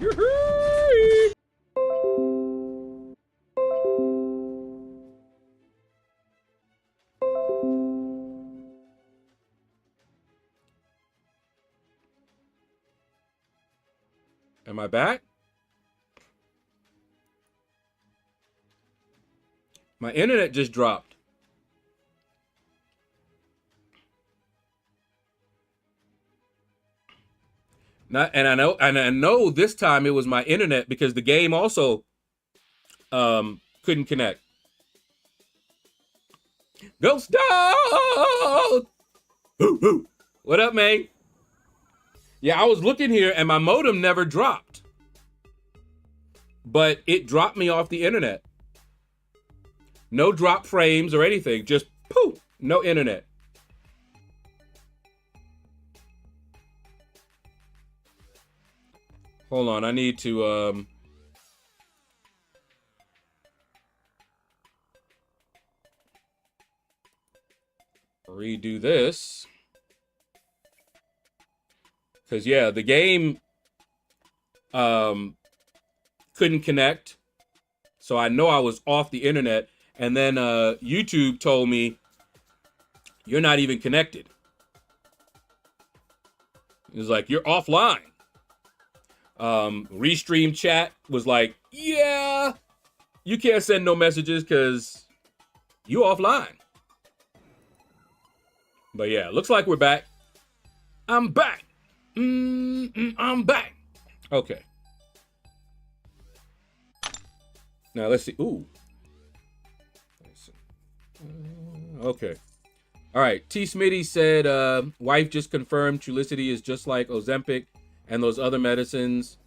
Yoo-hoo! Am I back? My internet just dropped. And I know this time it was my internet because the game also couldn't connect. Ghost dog! What up, man? Yeah, I was looking here and my modem never dropped. But it dropped me off the internet. No drop frames or anything, just poof, no internet. Hold on, I need to redo this. Because yeah, the game couldn't connect. So I know I was off the internet. And then YouTube told me, you're not even connected. It was like, you're offline. Restream chat was like, yeah, you can't send no messages because you offline. But yeah, looks like we're back. I'm back. I'm back. Okay. Now let's see. Ooh. Okay. All right. T. Smitty said, wife just confirmed Trulicity is just like Ozempic and those other medicines.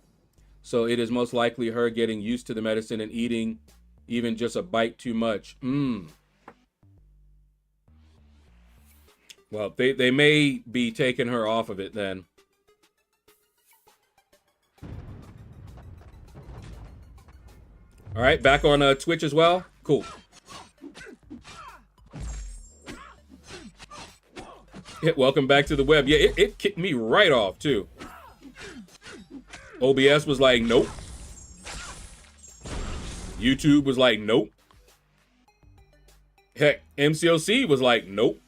So it is most likely her getting used to the medicine and eating even just a bite too much. Well, they may be taking her off of it then. All right. Back on Twitch as well. Cool. Yeah, welcome back to the web. Yeah, it kicked me right off, too. OBS was like, nope. YouTube was like, nope. Heck, MCOC was like, nope.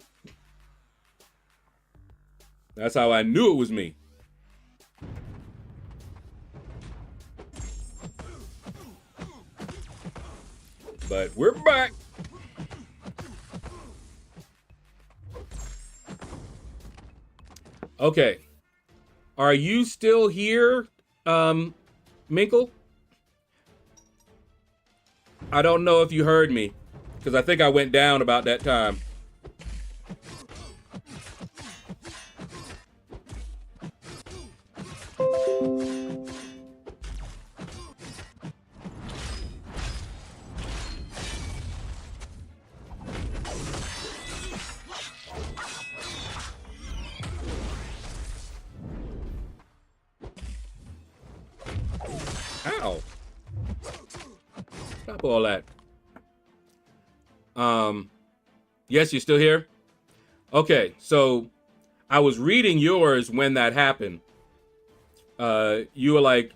That's how I knew it was me. But we're back. Okay. Are you still here, Minkle? I don't know if you heard me, because I think I went down about that time. Ow. Stop all that. Yes, you're still here? Okay, so I was reading yours when that happened. You were like,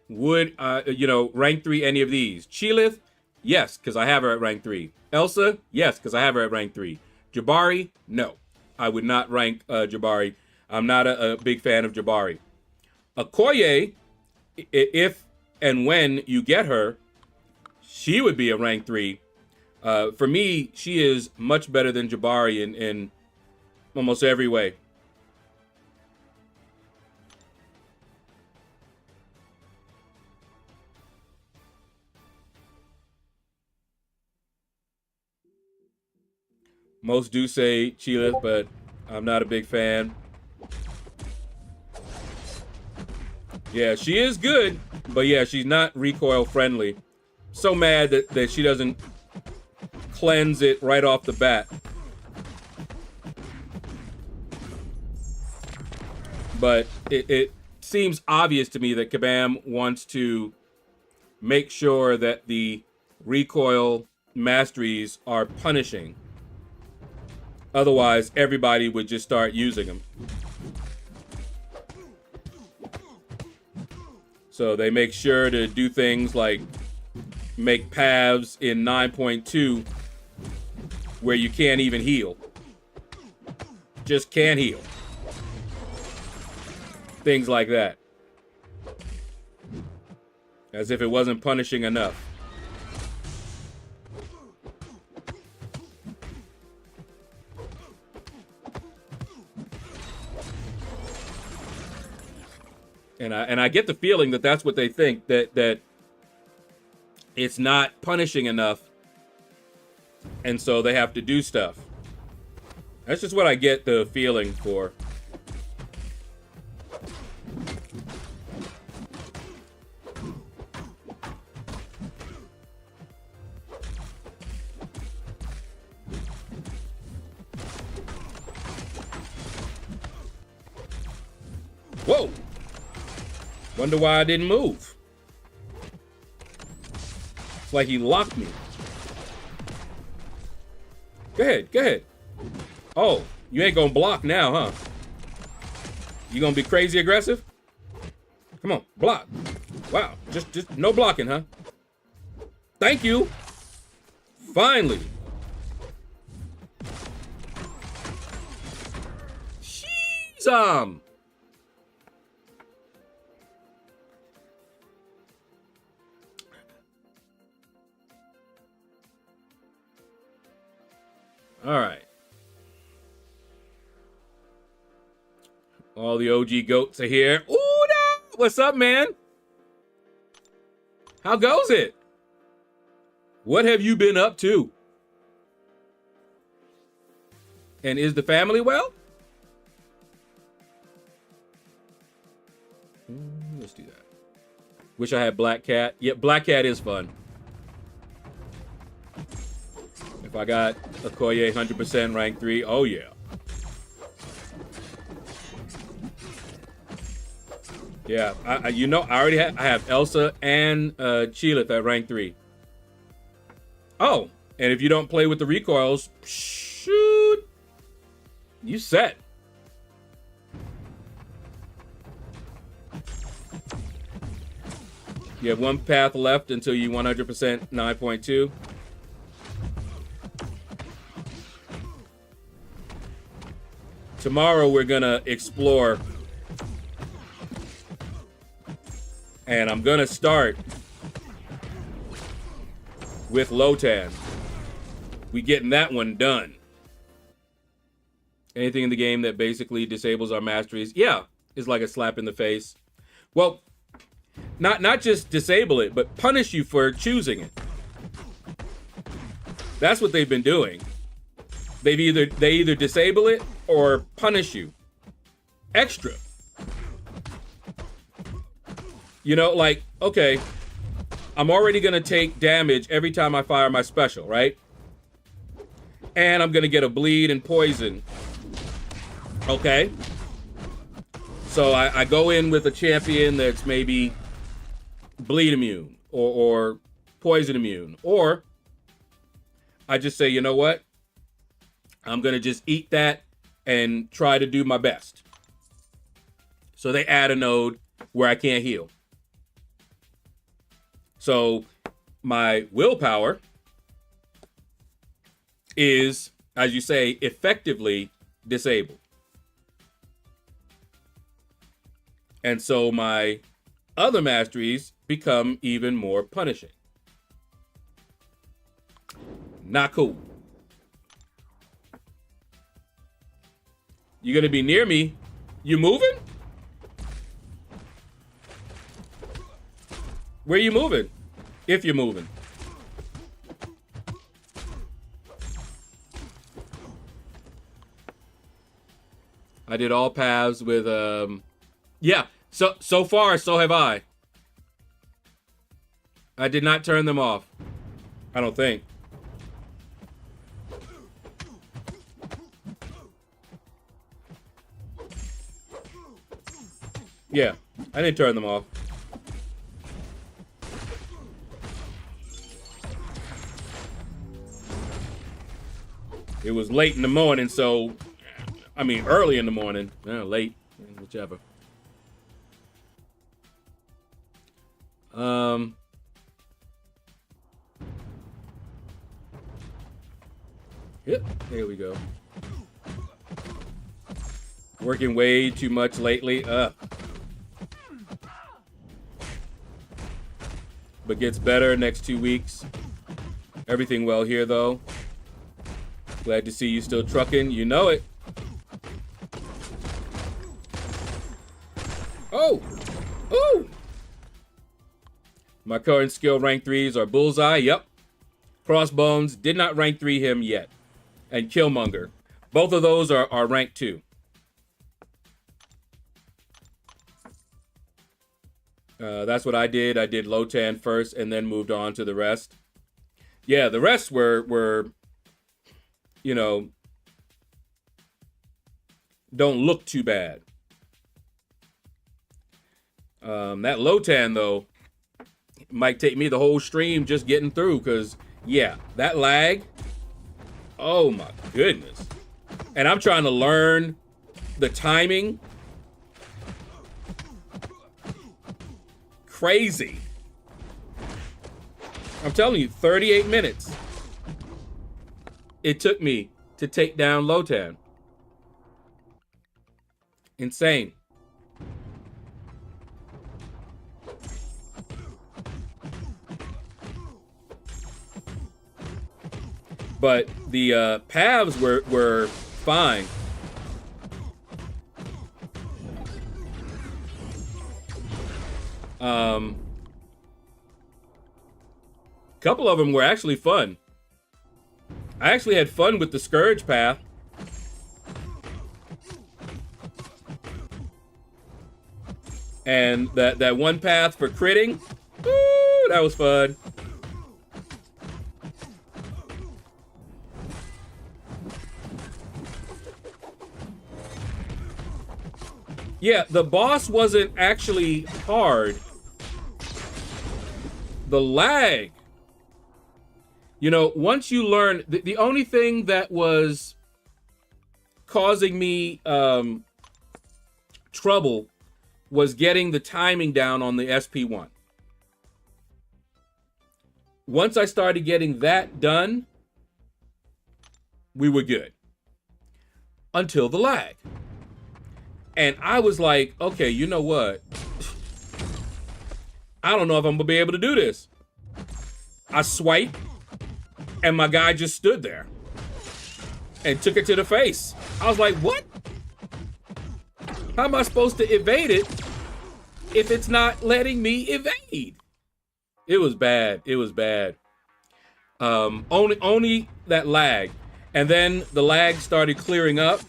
would, rank 3 any of these? Chilith? Yes, because I have her at rank 3. Elsa? Yes, because I have her at rank 3. Jabari? No. I would not rank Jabari. I'm not a big fan of Jabari. Okoye, if and when you get her, she would be a rank 3. For me, she is much better than Jabari in almost every way. Most do say Chilith, but I'm not a big fan. Yeah, she is good, but yeah, she's not recoil friendly. So mad that she doesn't cleanse it right off the bat. But it seems obvious to me that Kabam wants to make sure that the recoil masteries are punishing. Otherwise, everybody would just start using them. So they make sure to do things like make paths in 9.2 where you can't even heal. Just can't heal. Things like that. As if it wasn't punishing enough. And I get the feeling that that's what they think, that it's not punishing enough, and so they have to do stuff. That's just what I get the feeling for. Whoa! Wonder why I didn't move. It's like he locked me. Go ahead, go ahead. Oh, you ain't gonna block now, huh? You gonna be crazy aggressive? Come on, block. Wow, just no blocking, huh? Thank you. Finally. Sheesh, all right. All the OG goats are here. Ooh, no. What's up, man? How goes it? What have you been up to? And is the family well? Let's do that. Wish I had Black Cat. Yeah, Black Cat is fun. If I got Okoye 100% rank 3, oh yeah. Yeah, you know, I already have Elsa and Chilith at rank 3. Oh, and if you don't play with the recoils, shoot, you set. You have one path left until you 100% 9.2. Tomorrow we're gonna explore, and I'm gonna start with Lotan. We getting that one done. Anything in the game that basically disables our masteries, yeah, is like a slap in the face. Well, not just disable it, but punish you for choosing it. That's what they've been doing. They either disable it or punish you extra. You know, like, okay, I'm already gonna take damage every time I fire my special, right? And I'm gonna get a bleed and poison. Okay. So I go in with a champion that's maybe bleed immune or poison immune, or I just say, you know what? I'm gonna just eat that and try to do my best. So they add a node where I can't heal. So my willpower is, as you say, effectively disabled. And so my other masteries become even more punishing. Not cool. You're gonna be near me. You moving? Where you moving? If you're moving. I did all paths with, yeah. So far, so have I. I did not turn them off. I don't think. Yeah, I didn't turn them off. It was late in the morning, so, I mean, early in the morning. Late, whichever. Yep, there we go. Working way too much lately. But gets better next 2 weeks. Everything well here, though. Glad to see you still trucking. You know it. Oh! Ooh! My current skill rank 3s are Bullseye. Yep. Crossbones. Did not rank 3 him yet. And Killmonger. Both of those are rank 2. That's what I did. I did Lotan first and then moved on to the rest. Yeah, the rest were you know, don't look too bad. That Lotan, though, might take me the whole stream just getting through, because, yeah, that lag, oh my goodness. And I'm trying to learn the timing. Crazy. I'm telling you, 38 minutes. It took me to take down Lotan. Insane. But the paths were fine. Couple of them were actually fun. I actually had fun with the Scourge path. And that one path for critting, woo, that was fun. Yeah, the boss wasn't actually hard. The lag. You know, once you learn, the only thing that was causing me trouble was getting the timing down on the SP1. Once I started getting that done, we were good. Until the lag. And I was like, okay, you know what? I don't know if I'm gonna be able to do this. I swiped, and my guy just stood there and took it to the face. I was like, what? How am I supposed to evade it if it's not letting me evade? It was bad. It was bad. Only that lag. And then the lag started clearing up,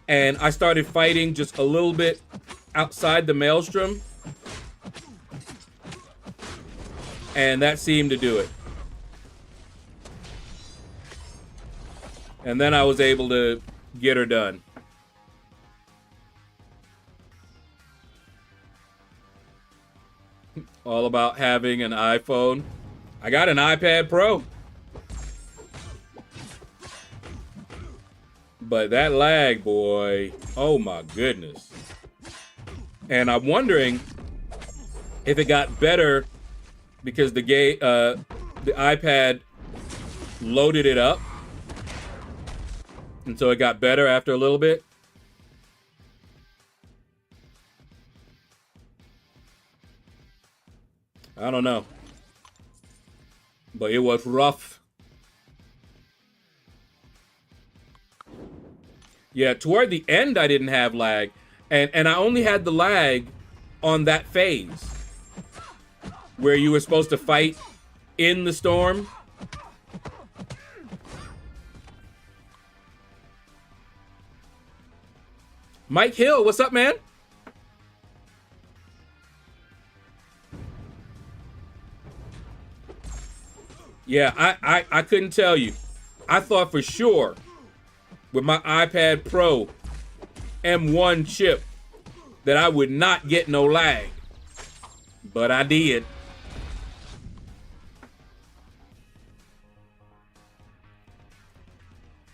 and I started fighting just a little bit outside the maelstrom. And that seemed to do it. And then I was able to get her done. All about having an iPhone. I got an iPad Pro. But that lag, boy, oh my goodness. And I'm wondering if it got better because the iPad loaded it up. And so it got better after a little bit. I don't know. But it was rough. Yeah, toward the end I didn't have lag. And I only had the lag on that phase. Where you were supposed to fight in the storm. Mike Hill, what's up, man? Yeah, I couldn't tell you. I thought for sure with my iPad Pro M1 chip that I would not get no lag, but I did.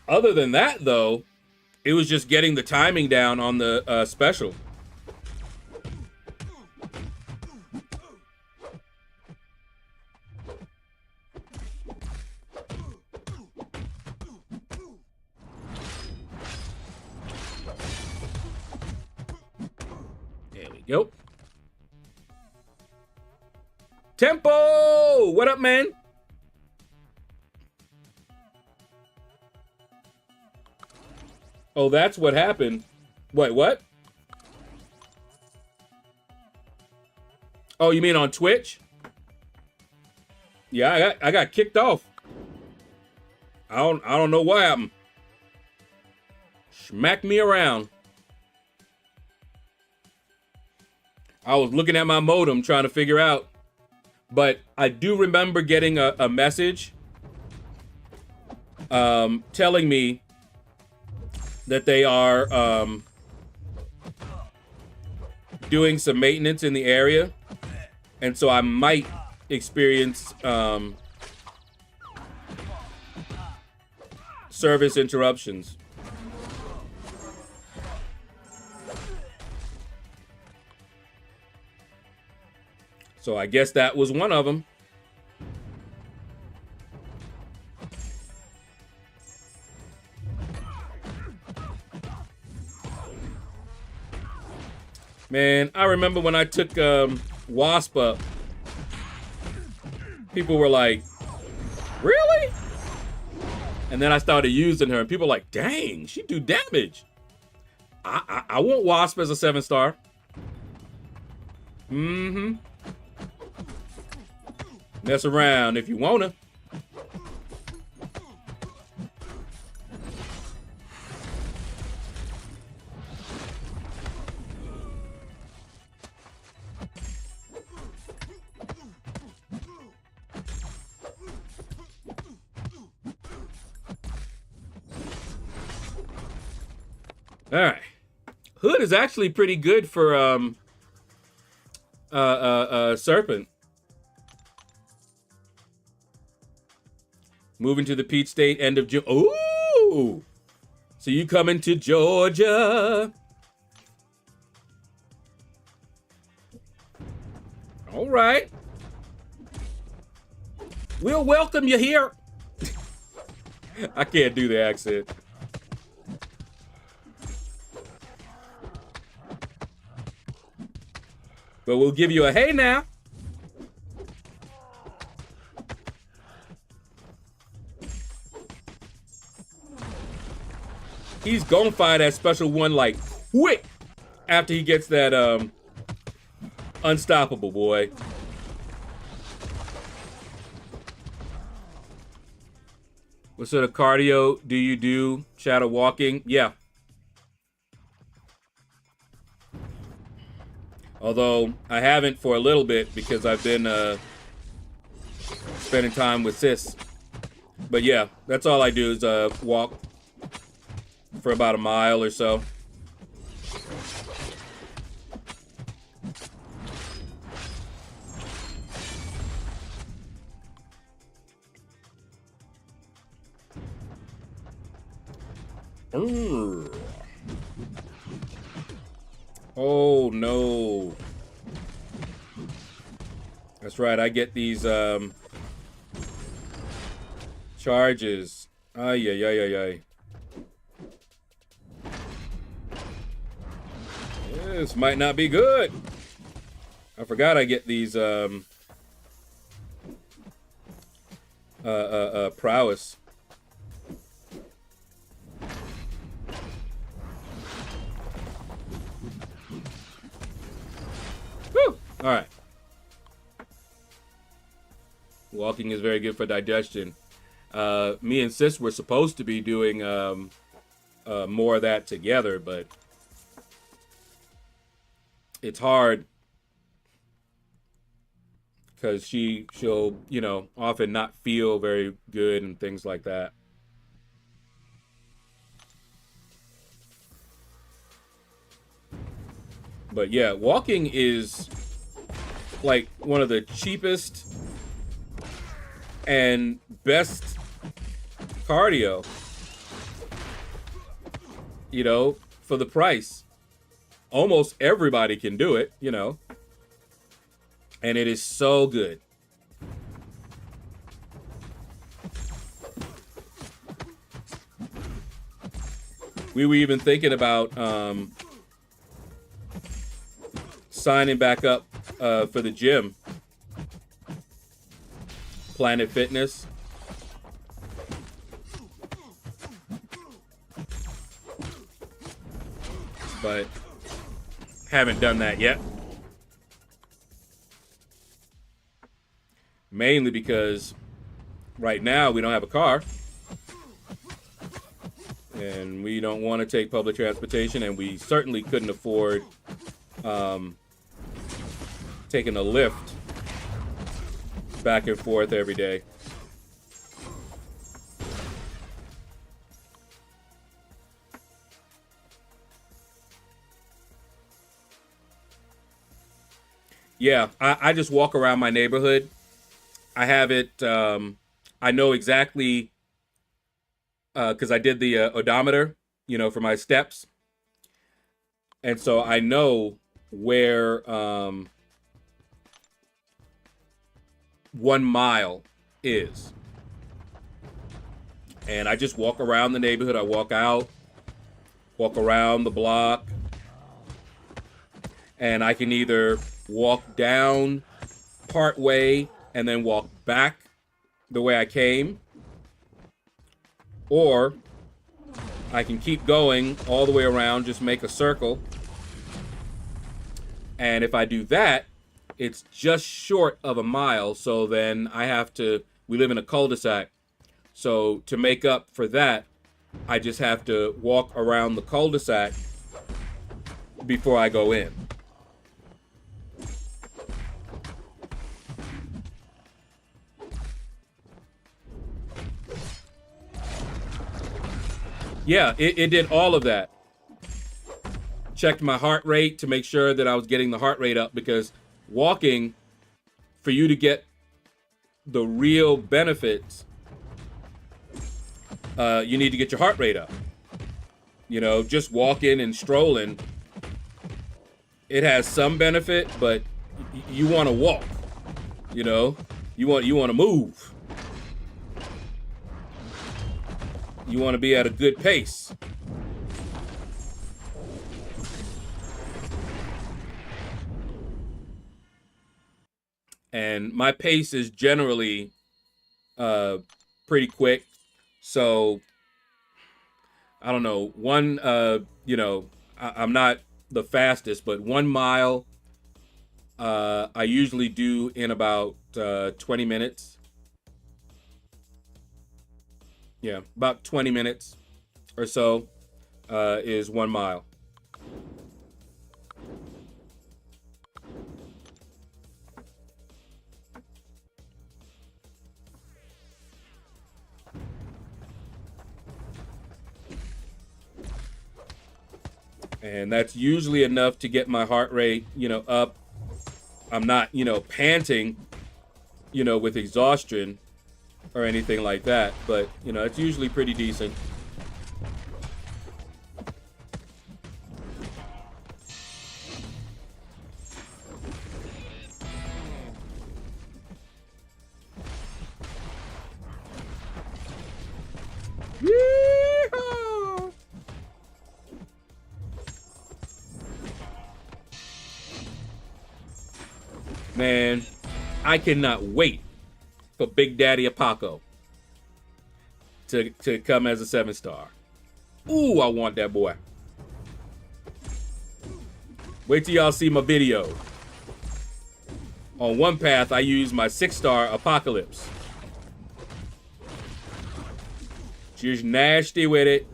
Other than that, though, it was just getting the timing down on the special. There we go. Tempo! What up, man? Oh, that's what happened. Wait, what? Oh, you mean on Twitch? Yeah, I got kicked off. I don't know what happened. Smack me around. I was looking at my modem trying to figure out. But I do remember getting a message telling me that they are doing some maintenance in the area. And so I might experience service interruptions. So I guess that was one of them. Man, I remember when I took Wasp up, people were like, really? And then I started using her and people were like, dang, she do damage. I want Wasp as a 7-star. Mm-hmm. Mess around if you wanna. All right. Hood is actually pretty good for Serpent. Moving to the Peach State, end of June. Ooh! So you coming to Georgia. All right. We'll welcome you here. I can't do the accent. But we'll give you a hey now. He's gonna find that special one like quick after he gets that unstoppable boy. What sort of cardio do you do? Shadow walking? Yeah. Although I haven't for a little bit because I've been spending time with sis. But yeah, that's all I do is walk for about a mile or so. Oh no. That's right, I get these charges. Ay, ay, ay, ay, ay. This might not be good. I forgot I get these prowess. Woo! All right. Walking is very good for digestion. Me and sis were supposed to be doing more of that together, but it's hard because she'll, you know, often not feel very good and things like that. But yeah, walking is like one of the cheapest and best cardio, you know, for the price. Almost everybody can do it, you know, and it is so good. We were even thinking about signing back up for the gym, Planet Fitness. But haven't done that yet. Mainly because right now we don't have a car. And we don't want to take public transportation, and we certainly couldn't afford taking a lift back and forth every day. Yeah, I just walk around my neighborhood. I have it, I know exactly, because I did the odometer, you know, for my steps. And so I know where 1 mile is. And I just walk around the neighborhood. I walk out, walk around the block. And I can either walk down part way and then walk back the way I came, or I can keep going all the way around, just make a circle. And if I do that, it's just short of 1 mile. So then I have to, we live in a cul-de-sac. So to make up for that, I just have to walk around the cul-de-sac before I go in. Yeah, it did all of that. Checked my heart rate to make sure that I was getting the heart rate up, because walking, for you to get the real benefits, you need to get your heart rate up. You know, just walking and strolling, it has some benefit, but you want to walk. You know, you want to move. You want to be at a good pace. And my pace is generally pretty quick. So, I don't know, you know, I'm not the fastest, but 1 mile, I usually do in about 20 minutes. Yeah, about 20 minutes or so is 1 mile. And that's usually enough to get my heart rate, you know, up. I'm not, you know, panting, you know, with exhaustion or anything like that, but you know, it's usually pretty decent. Yeehaw! Man, I cannot wait for Big Daddy Apaco to come as a 7-star. Ooh, I want that boy. Wait till y'all see my video. On one path, I use my 6-star Apocalypse. Just nasty with it.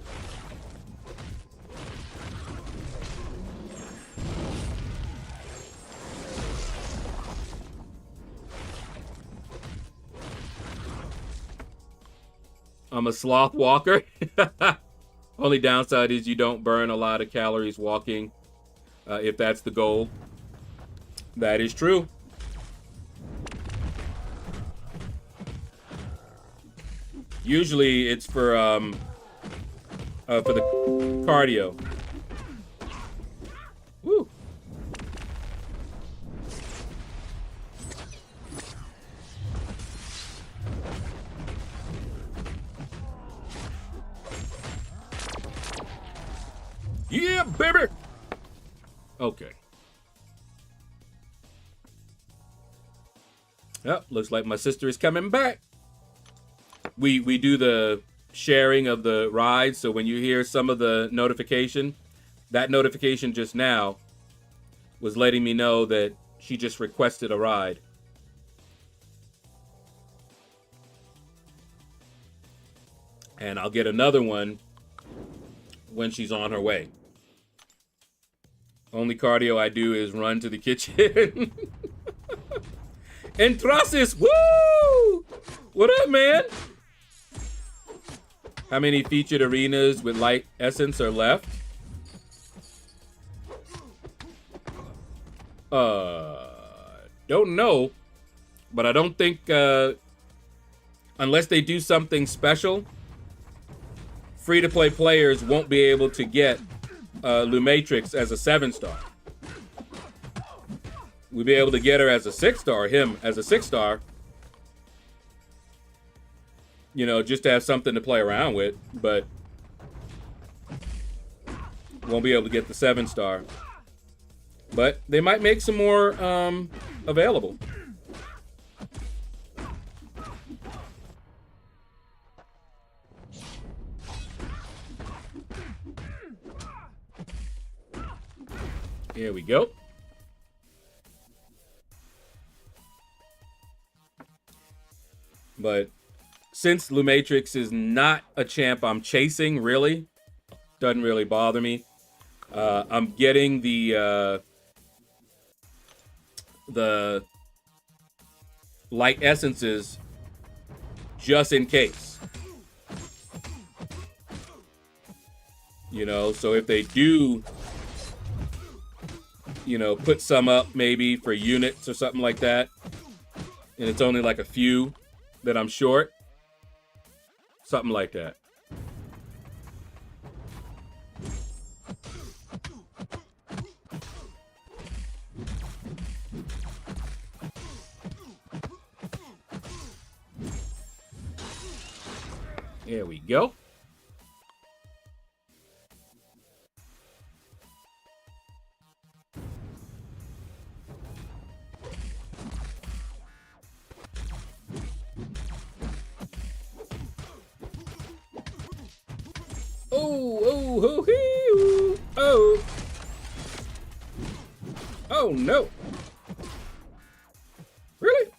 I'm a sloth walker. Only downside is you don't burn a lot of calories walking, if that's the goal. That is true. Usually it's for the cardio. Woo. Yeah, baby. Okay. Yep, looks like my sister is coming back. We do the sharing of the rides, so when you hear some of the notification, that notification just now was letting me know that she just requested a ride. And I'll get another one when she's on her way. Only cardio I do is run to the kitchen. Entrasis, woo! What up, man? How many featured arenas with light essence are left? Don't know, but I don't think unless they do something special, free-to-play players won't be able to get Lumatrix as a 7-star. We'll be able to get her as a 6-star, him as a 6-star. You know, just to have something to play around with, but won't be able to get the 7-star. But they might make some more available. Here we go. But since Lumatrix is not a champ I'm chasing, really, doesn't really bother me. I'm getting the light essences just in case. You know, so if they do, you know, put some up maybe for units or something like that, and it's only like a few that I'm short, something like that. There we go. Oh. Oh, no. Really?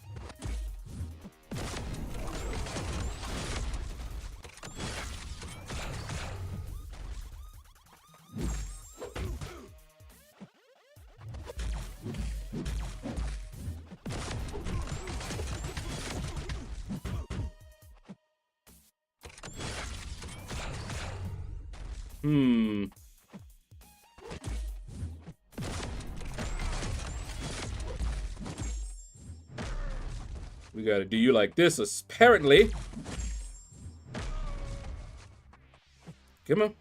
We gotta do you like this, apparently. Come on.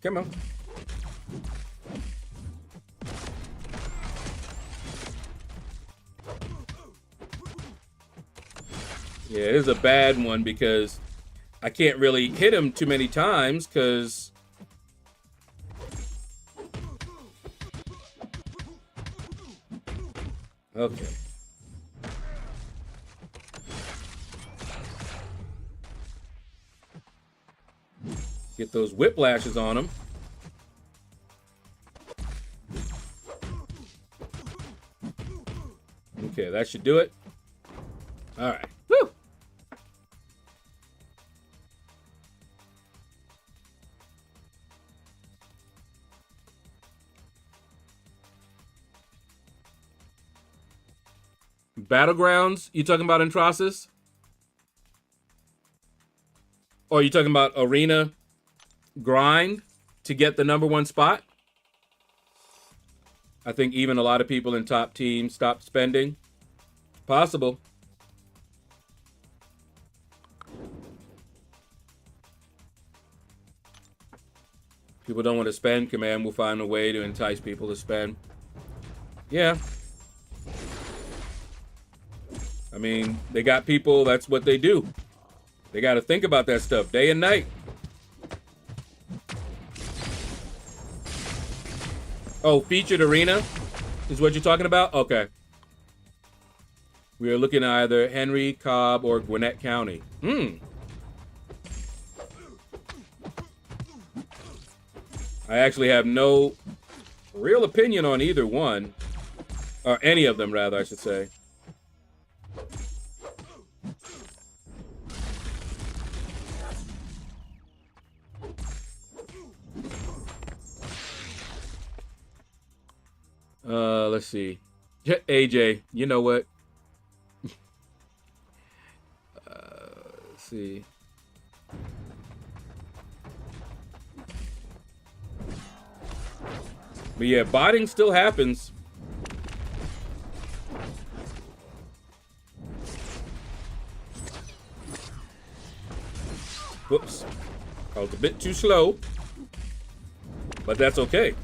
Come on. Yeah, it is a bad one because I can't really hit him too many times because okay. Get those whiplashes on him. Okay, that should do it. All right. Woo! Battlegrounds, you talking about Entrasis? Or are you talking about arena grind to get the #1 spot? I think even a lot of people in top teams stopped spending. Possible. People don't want to spend. Command will find a way to entice people to spend. Yeah. I mean, they got people, that's what they do. They got to think about that stuff day and night. Oh, featured arena is what you're talking about? Okay. We are looking at either Henry, Cobb, or Gwinnett County. I actually have no real opinion on either one. Or any of them, rather, I should say. Let's see. AJ, you know what? Let's see. But yeah, botting still happens. Whoops. I was a bit too slow. But that's okay.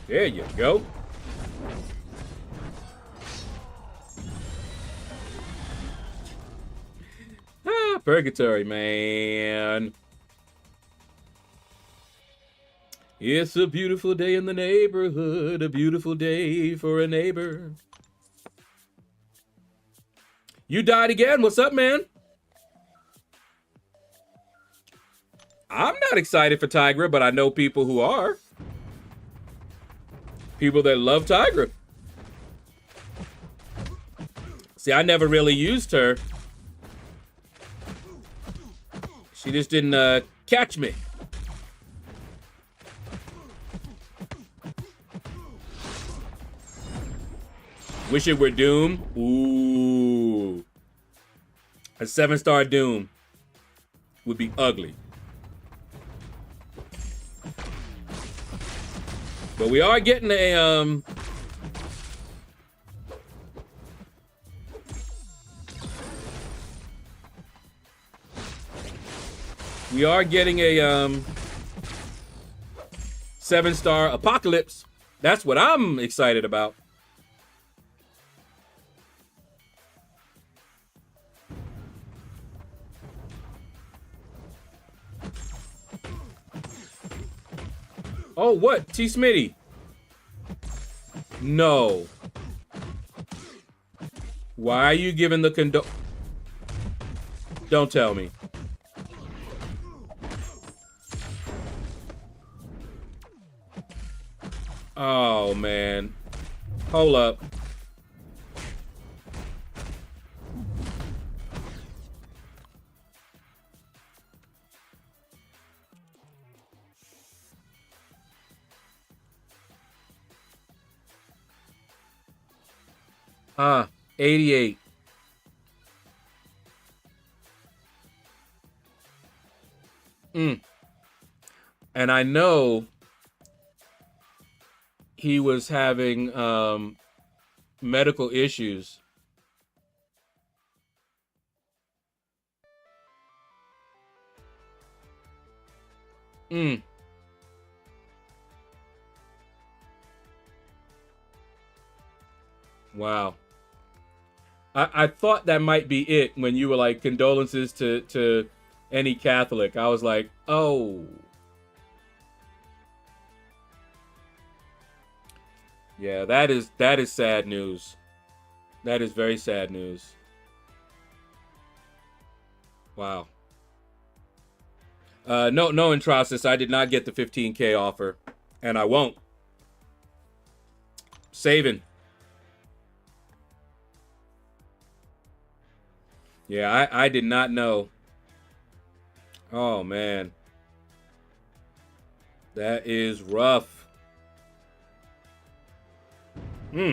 There you go. Purgatory, man. It's a beautiful day in the neighborhood, a beautiful day for a neighbor. You died again. What's up, man? I'm not excited for Tigra, but I know people who are. People that love Tigra. See, I never really used her. She just didn't catch me. Wish it were Doom. Ooh. A 7-star Doom would be ugly. But we are getting a we are getting a 7-star Apocalypse. That's what I'm excited about. Oh, what? T. Smitty? No. Why are you giving the Don't tell me. Oh, man. Hold up. Ah, 88. And I know he was having medical issues. Wow. I thought that might be it when you were like, condolences to any Catholic. I was like, oh. Yeah, that is sad news. That is very sad news. Wow. No, Entrasis, I did not get the 15K offer, and I won't. Saving. Yeah, I did not know Oh, man. That is rough. Hmm.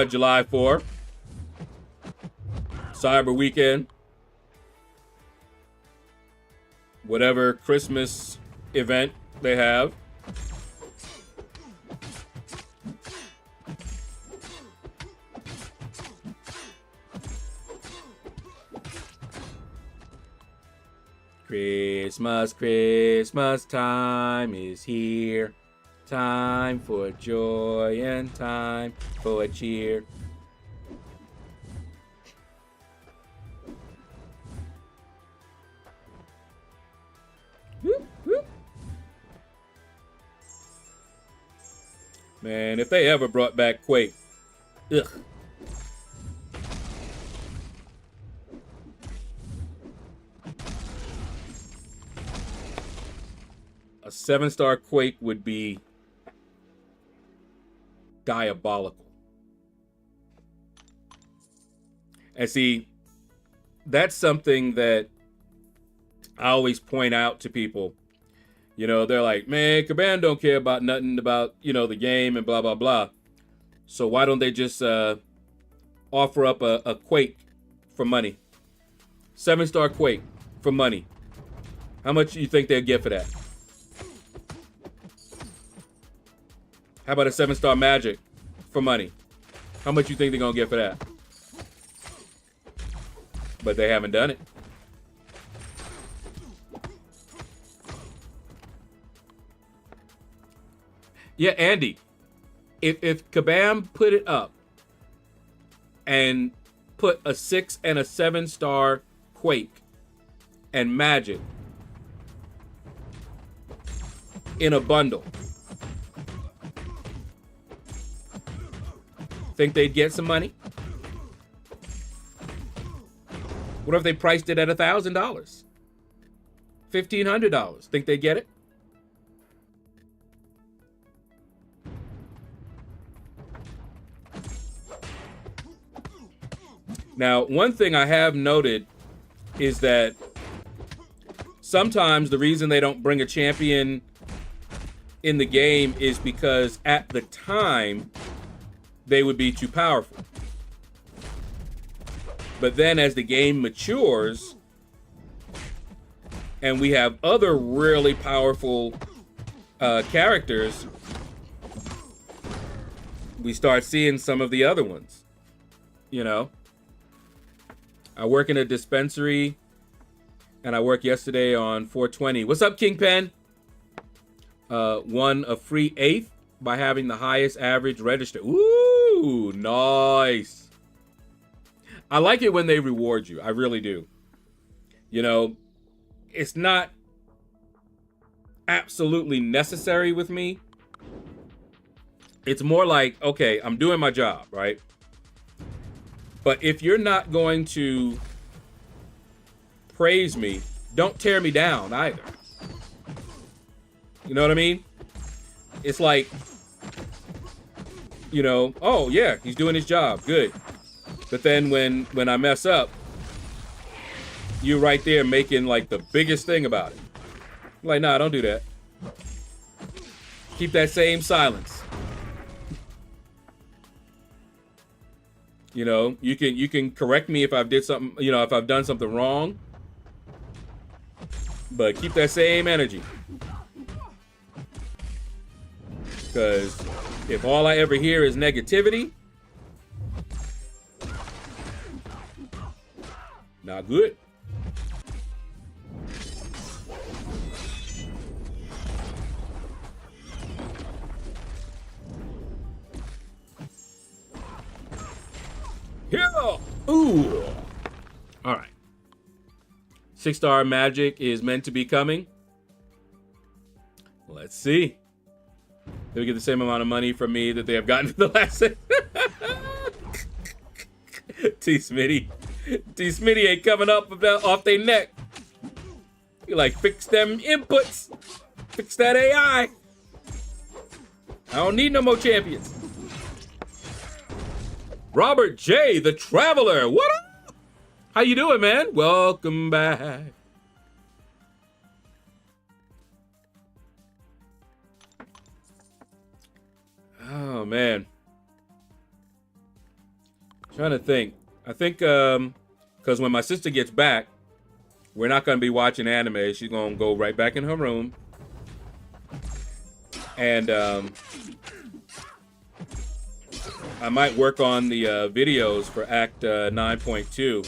July 4. Cyber weekend. Whatever Christmas event they have. Christmas, Christmas time is here. Time for joy and time for cheer. Whoop, whoop. Man, if they ever brought back Quake, ugh. A 7-star Quake would be diabolical. And see, that's something that I always point out to people. You know, they're like, man, Kabam don't care about nothing about, you know, the game and blah, blah, blah. So why don't they just offer up a Quake for money? 7-star Quake for money. How much do you think they'll get for that? How about a 7-star Magic for money? How much you think they're gonna get for that? But they haven't done it. Yeah, Andy, if Kabam put it up and put a 6 and a 7-star Quake and Magic in a bundle, think they'd get some money? What if they priced it at $1,000? $1,500? Think they'd get it? Now, one thing I have noted is that sometimes the reason they don't bring a champion in the game is because at the time they would be too powerful. But then as the game matures and we have other really powerful characters, we start seeing some of the other ones. You know, I work in a dispensary and I worked yesterday on 420. What's up, Kingpen? Won a free 8th by having the highest average register. Ooh, nice. I like it when they reward you. I really do. You know, it's not absolutely necessary with me. It's more like, okay, I'm doing my job, right? But if you're not going to praise me, don't tear me down either. You know what I mean? It's like, you know, oh yeah, he's doing his job, good. But then when I mess up, you're right there making like the biggest thing about it. I'm like, nah, don't do that. Keep that same silence. You know, you can correct me if I've did something, you know, if I've done something wrong. But keep that same energy. Because if all I ever hear is negativity, not good. Yeah. Ooh. All right. 6-star Magic is meant to be coming. Let's see. They'll get the same amount of money from me that they have gotten for the last. T Smitty ain't coming up off their neck. You like fix them inputs, fix that AI. I don't need no more champions. Robert J, the Traveler. What up? How you doing, man? Welcome back. Oh, man. Trying to think. I think because when my sister gets back, we're not going to be watching anime. She's going to go right back in her room. And I might work on the videos for Act 9.2.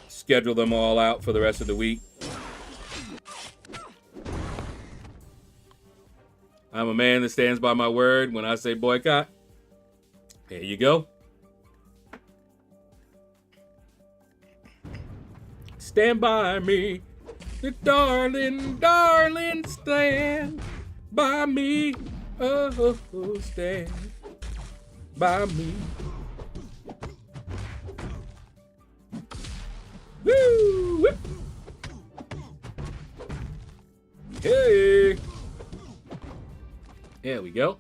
Schedule them all out for the rest of the week. I'm a man that stands by my word. When I say boycott, there you go. Stand by me, the darling, darling, stand by me. Oh, stand by me. Woo! Whip. Hey. There we go.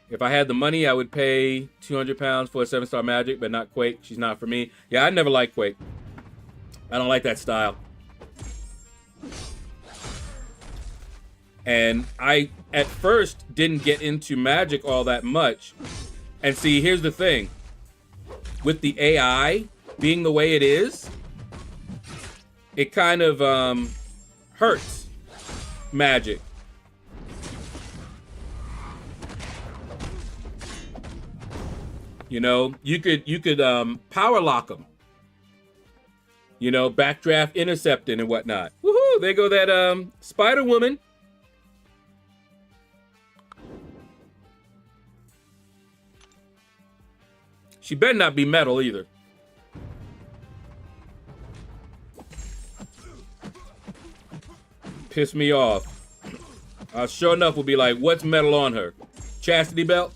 If I had the money, I would pay 200 pounds for a 7-star Magic, but not Quake. She's not for me. Yeah, I never liked Quake. I don't like that style. And I, at first, didn't get into Magic all that much. And see, here's the thing. With the AI being the way it is, it kind of hurts Magic. You know, you could power lock them. You know, backdraft, intercepting, and whatnot. Woohoo! There go that Spider Woman. She better not be metal either. Piss me off. Sure enough, will be like, what's metal on her? Chastity belt?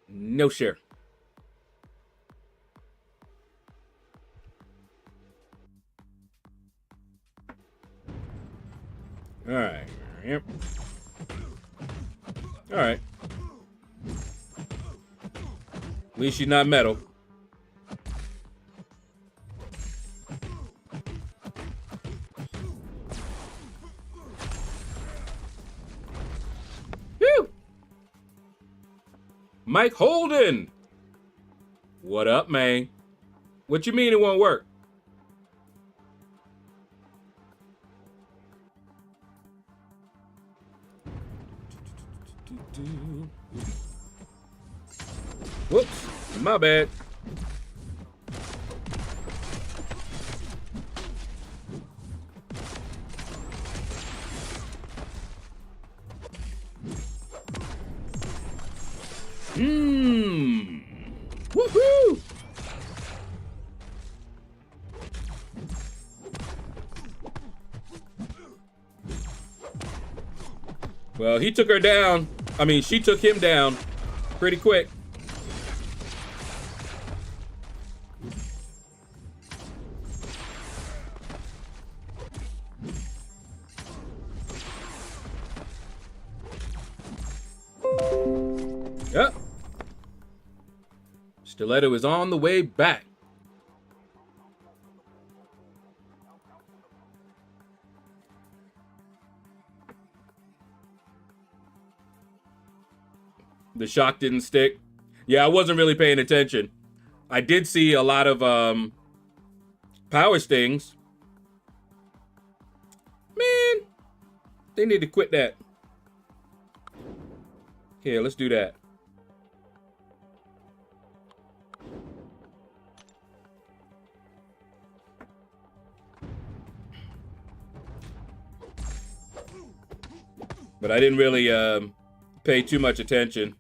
No, sure. All right. Yep. All right. At least she's not metal. Whew. Mike Holden. What up, man? What you mean it won't work? Whoops, my bad. Woohoo! Well, he took her down. I mean, she took him down pretty quick. Yep. Stiletto is on the way back. The shock didn't stick. Yeah, I wasn't really paying attention. I did see a lot of power stings. Man, they need to quit that. Here, let's do that. But I didn't really pay too much attention.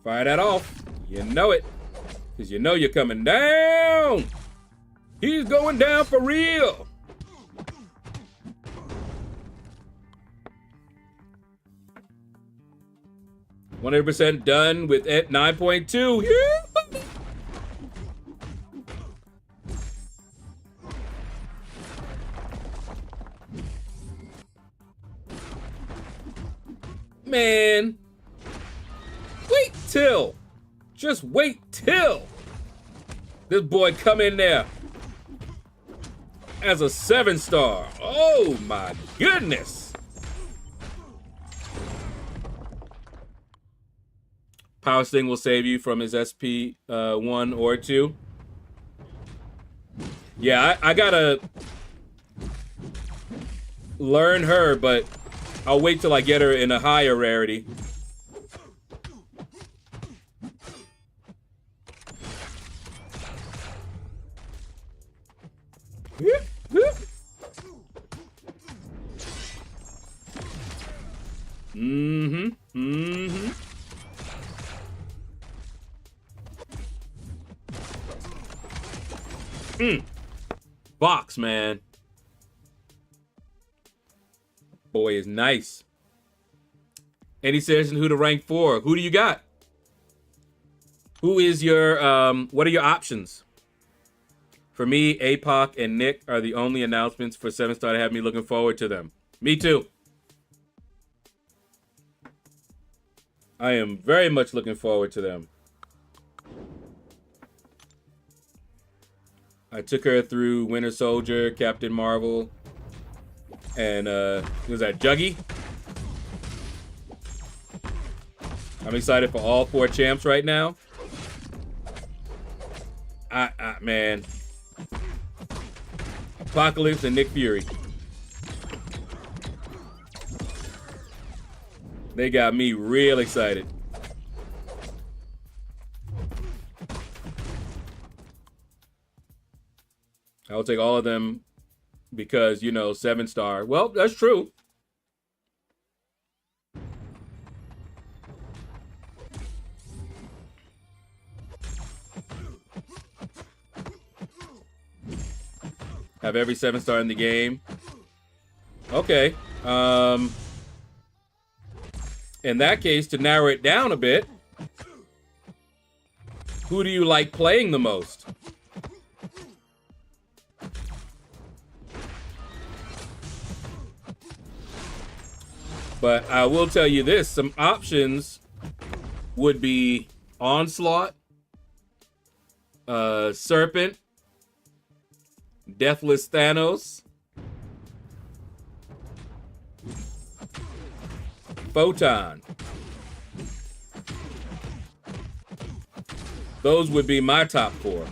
Fire that off. You know it. Because you know you're coming down. He's going down for real. %100% done with at 9.2. Yeah. Just wait till this boy come in there as a 7-star. Oh my goodness. Power Sting will save you from his SP 1 or 2. Yeah, I gotta learn her, but I'll wait till I get her in a higher rarity. Box, man. Boy is nice. And he says who to rank for. Who do you got? Who is your, what are your options? For me, APOC and Nick are the only announcements for 7-star to have me looking forward to them. Me too. I am very much looking forward to them. I took her through Winter Soldier, Captain Marvel, and was that Juggy? I'm excited for all 4 champs right now. Man. Apocalypse and Nick Fury. They got me real excited. I'll take all of them because, you know, 7-star. Well, that's true. Have every 7-star in the game. Okay. In that case, to narrow it down a bit, who do you like playing the most? But I will tell you this, some options would be Onslaught, Serpent, Deathless Thanos, Photon. Those would be my top 4.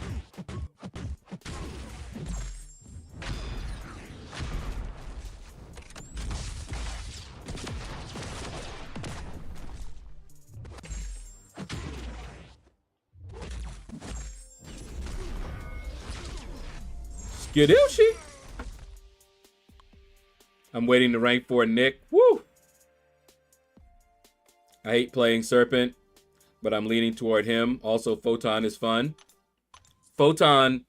Skidooshi. I'm waiting to rank for Nick. Woo! I hate playing Serpent, but I'm leaning toward him. Also, Photon is fun. Photon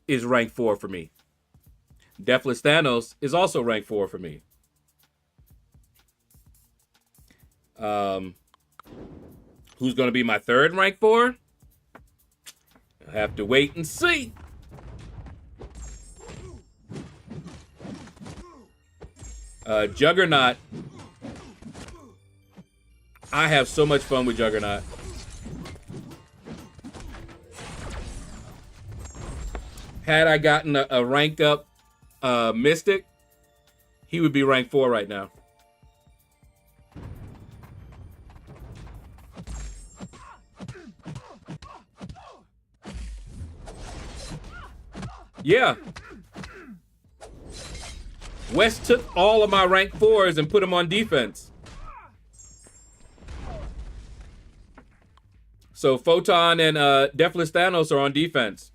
is rank 4 for me. Deathless Thanos is also rank 4 for me. Who's going to be my 3rd rank 4? I'll have to wait and see. Juggernaut. I have so much fun with Juggernaut. Had I gotten a rank up Mystic, he would be rank 4 right now. Yeah. West took all of my rank 4s and put them on defense. So Photon and Deathless Thanos are on defense.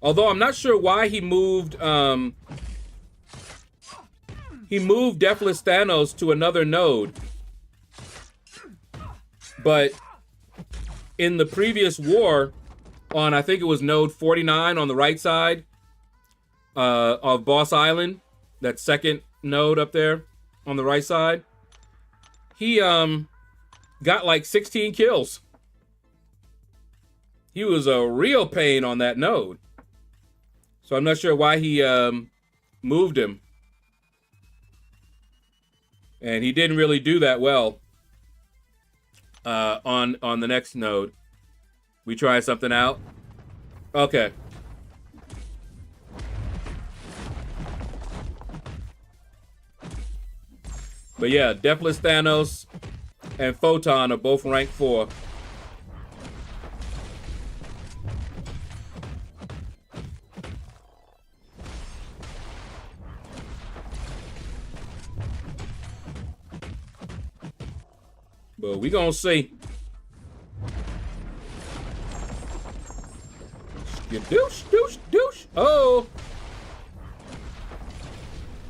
Although I'm not sure why he moved Deathless Thanos to another node. But in the previous war, on I think it was node 49 on the right side of Boss Island, that second node up there on the right side, he got like 16 kills. He was a real pain on that node. So I'm not sure why he moved him. And he didn't really do that well on the next node. We trying something out? Okay. But yeah, Deathless Thanos and Photon are both rank 4. But we gonna see. Douche, douche, douche. Oh.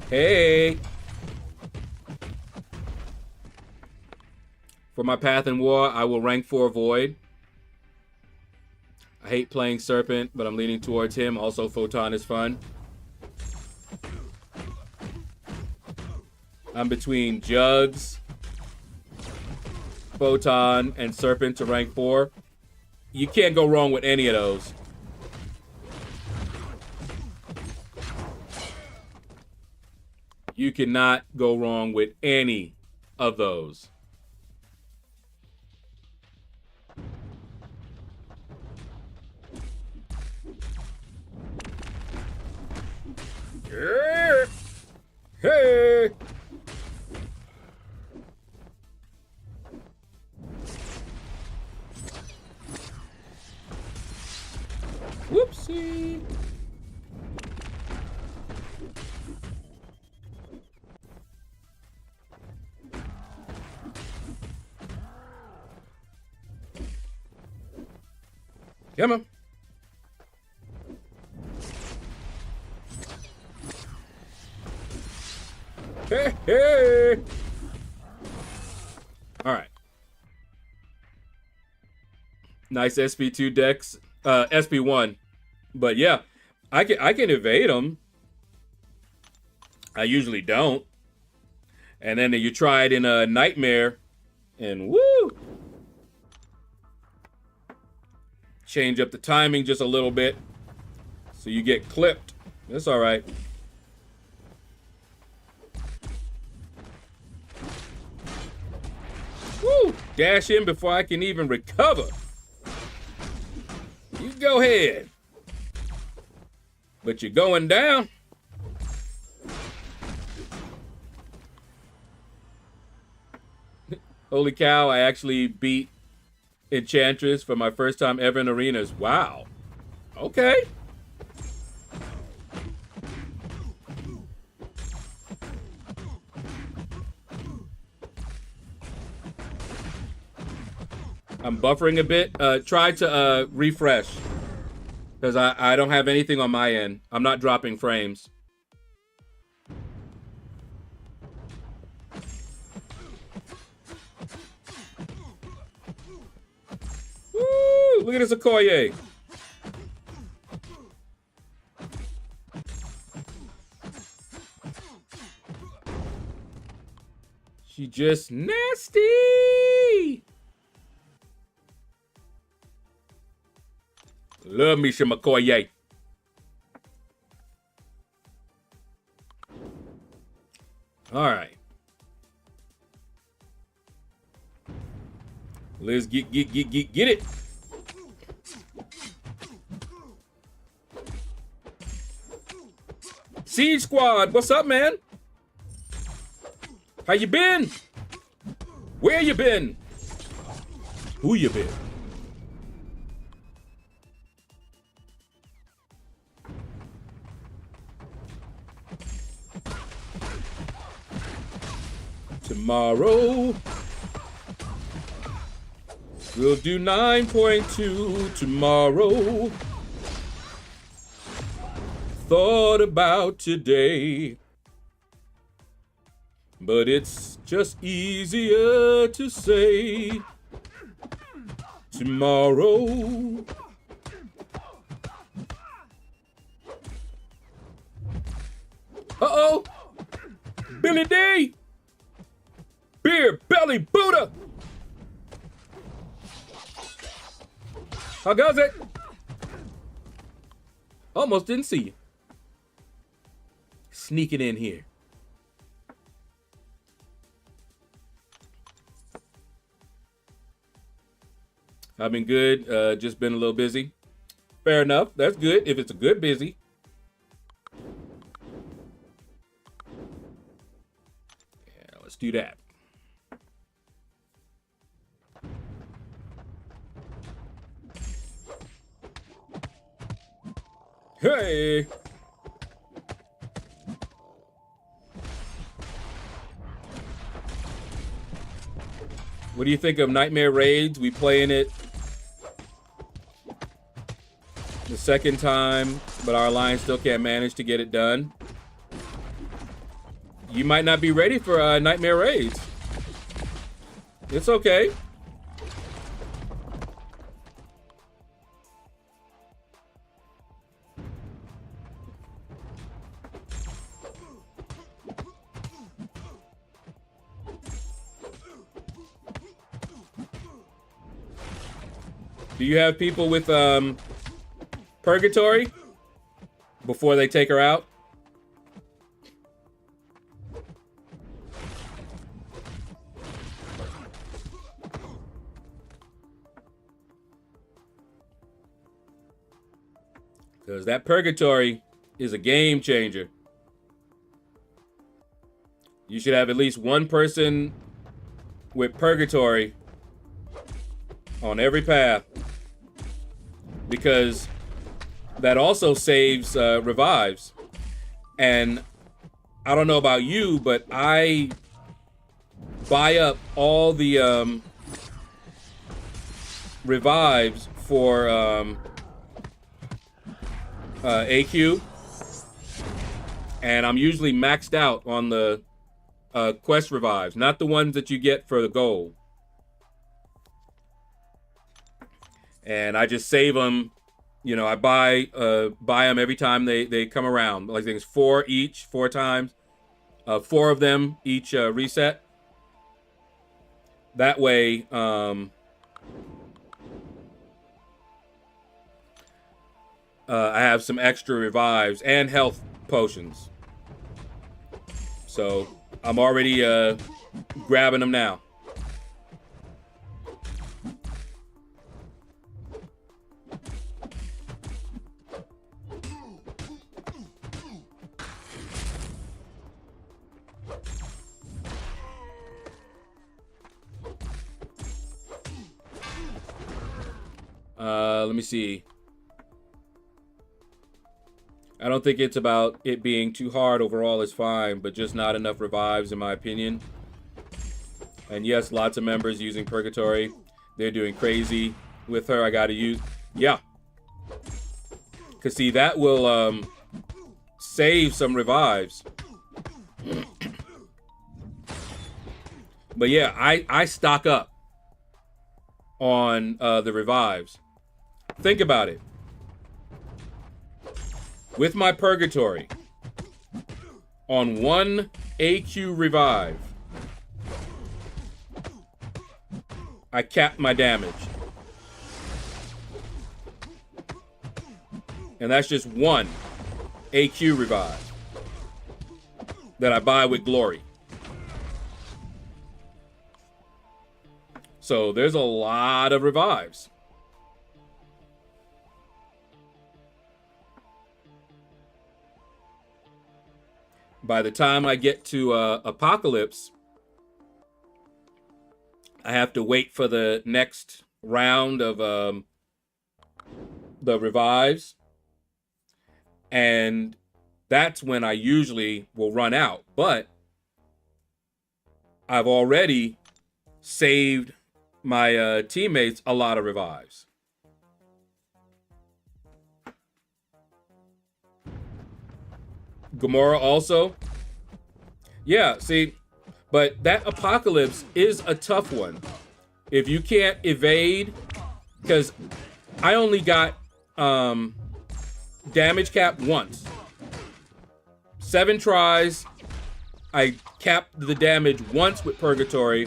Hey. For my path in war, I will rank 4 Void. I hate playing Serpent, but I'm leaning towards him. Also, Photon is fun. I'm between Jugs, Photon, and Serpent to rank 4. You can't go wrong with any of those. You cannot go wrong with any of those. Yeah. Hey. Whoopsie. Come on. Hey, hey. All right. Nice SP2 decks. SP1. But yeah, I can evade them. I usually don't. And then you try it in a Nightmare and woo! Change up the timing just a little bit so you get clipped. That's all right. Woo! Dash in before I can even recover. You go ahead. But you're going down. Holy cow, I actually beat Enchantress for my first time ever in arenas. Wow. Okay. I'm buffering a bit. Try to refresh. Because I don't have anything on my end. I'm not dropping frames. Woo! Look at this Okoye. She just nasty. Love me some Okoye. All right. Let's get it. Siege Squad, what's up, man? How you been? Where you been? Who you been? Tomorrow we'll do 9.2 tomorrow. Thought about today, but it's just easier to say tomorrow. Uh-oh! Billy D! Beer Belly Buddha! How goes it? Almost didn't see you. Sneaking in here. I've been good. Just been a little busy. Fair enough. That's good if it's a good busy. Yeah, let's do that. Hey. What do you think of Nightmare Raids? We playing it the second time, but our alliance still can't manage to get it done. You might not be ready for Nightmare Raids. It's okay. Do you have people with purgatory before they take her out? Because that purgatory is a game changer. You should have at least one person with purgatory on every path, because that also saves revives. And I don't know about you, but I buy up all the revives for AQ, and I'm usually maxed out on the quest revives, not the ones that you get for the gold. And I just save them. You know, I buy them every time they come around. Like, things 4 each, 4 times. 4 of them each reset. That way, I have some extra revives and health potions. So I'm already grabbing them now. Let me see. I don't think it's about it being too hard. Overall is fine, but just not enough revives in my opinion. And yes, lots of members using Purgatory. They're doing crazy with her. I gotta use, yeah. Cause see, that will save some revives. But yeah, I stock up on the revives. Think about it. With my Purgatory, on 1 AQ revive, I cap my damage. And that's just 1 AQ revive that I buy with glory. So there's a lot of revives. By the time I get to Apocalypse, I have to wait for the next round of the revives. And that's when I usually will run out. But I've already saved my teammates a lot of revives. Gamora also. Yeah, see, but that Apocalypse is a tough one. If you can't evade, because I only got damage cap once. 7 tries, I capped the damage once with Purgatory.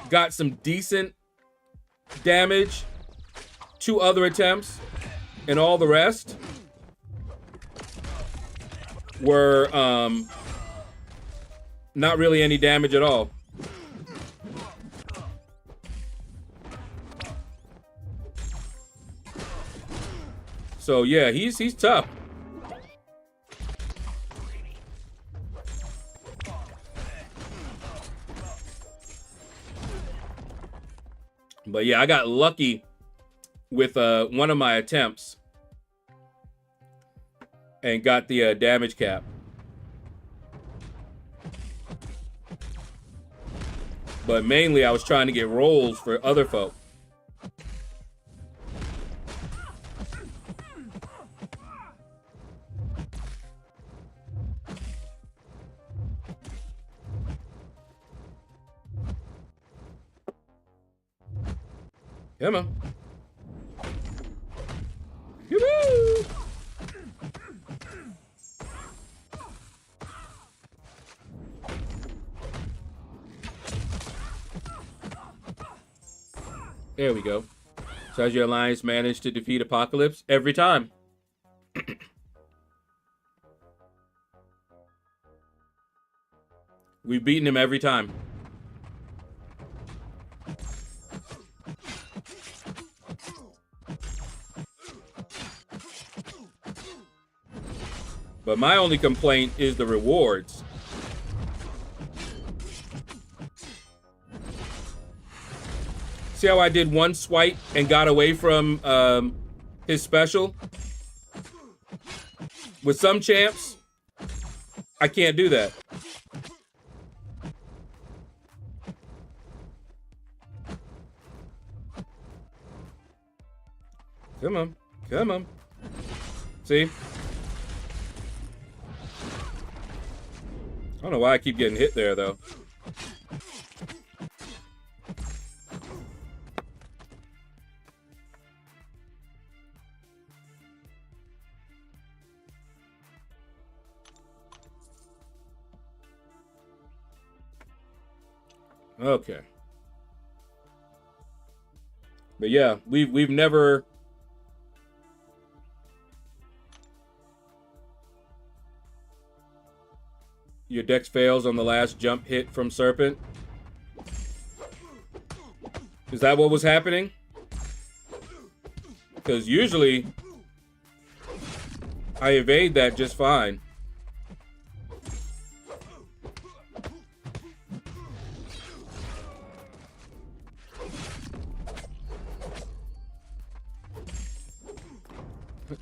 Got some decent damage 2 other attempts, and all the rest were not really any damage at all. So yeah, he's tough. But yeah, I got lucky with one of my attempts and got the damage cap. But mainly I was trying to get rolls for other folk. Come on. Yoo-hoo! There we go. So has your alliance managed to defeat Apocalypse? Every time. We've beaten him every time. But my only complaint is the rewards. See how I did one swipe and got away from his special? With some champs, I can't do that. Come on. Come on. See? I don't know why I keep getting hit there, though. Okay. But yeah, we've never your dex fails on the last jump hit from Serpent. Is that what was happening? Because usually I evade that just fine.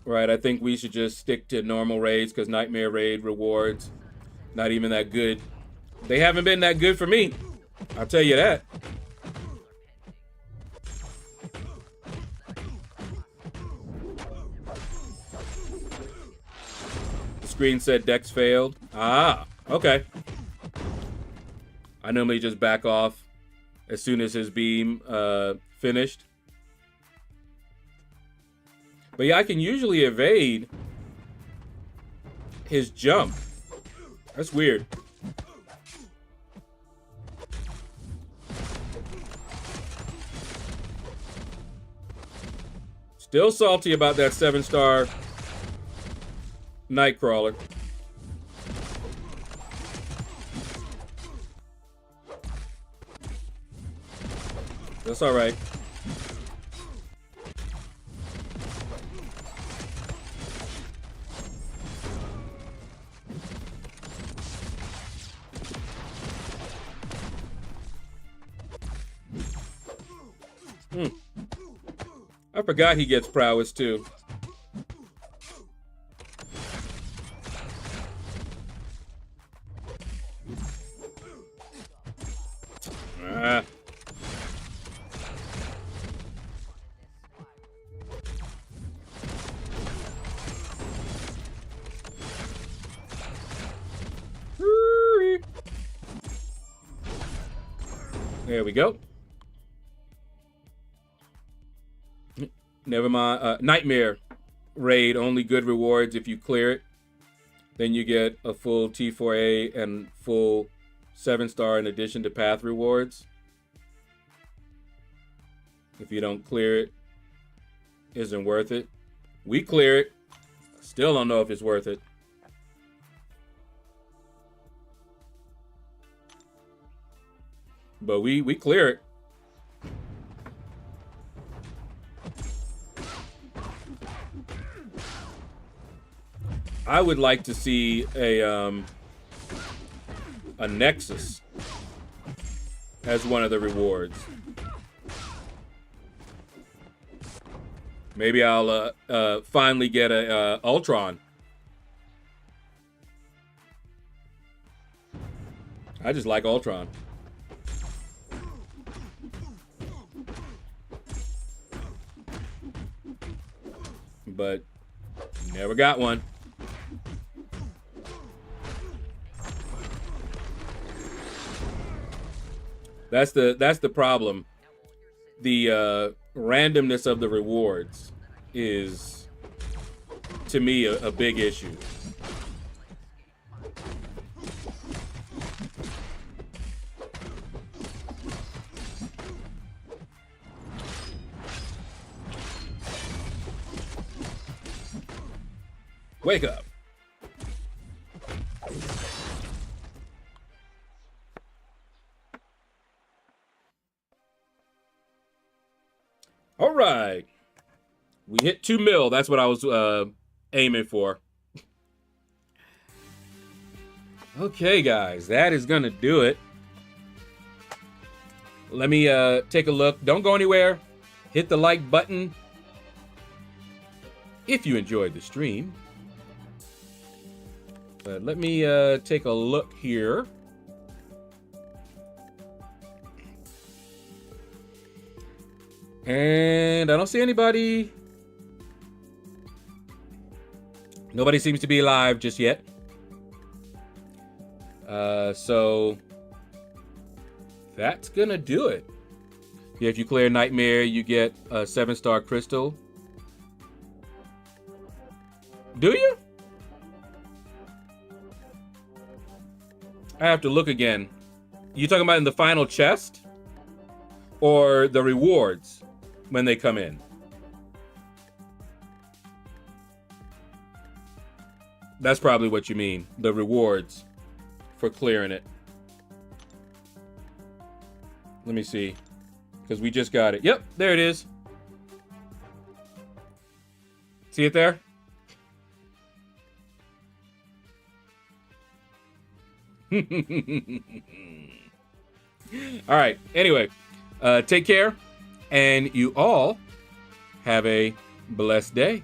Right, I think we should just stick to normal raids because Nightmare Raid rewards not even that good. They haven't been that good for me. I'll tell you that. The screen said Dex failed. Ah, okay. I normally just back off as soon as his beam finished. But yeah, I can usually evade his jump. That's weird. Still salty about that 7-star Nightcrawler. That's all right. I forgot he gets prowess too. Ah. There we go. Never mind. Nightmare Raid, only good rewards if you clear it. Then you get a full T4A and full 7-star in addition to path rewards. If you don't clear it, isn't worth it. We clear it. Still don't know if it's worth it. But we clear it. I would like to see a Nexus as one of the rewards. Maybe I'll finally get a Ultron. I just like Ultron. But never got one. That's the problem. The randomness of the rewards is, to me, a big issue. Wake up. All right. We hit 2 mil. That's what I was aiming for. Okay, guys. That is going to do it. Let me take a look. Don't go anywhere. Hit the like button if you enjoyed the stream. But let me take a look here. And I don't see anybody. Nobody seems to be live just yet. So that's gonna do it. Yeah, if you clear Nightmare, you get a 7-star crystal. Do you? I have to look again. You talking about in the final chest? Or the rewards when they come in? That's probably what you mean. The rewards for clearing it. Let me see. Because we just got it. Yep, there it is. See it there? All right. Anyway, take care, and you all have a blessed day.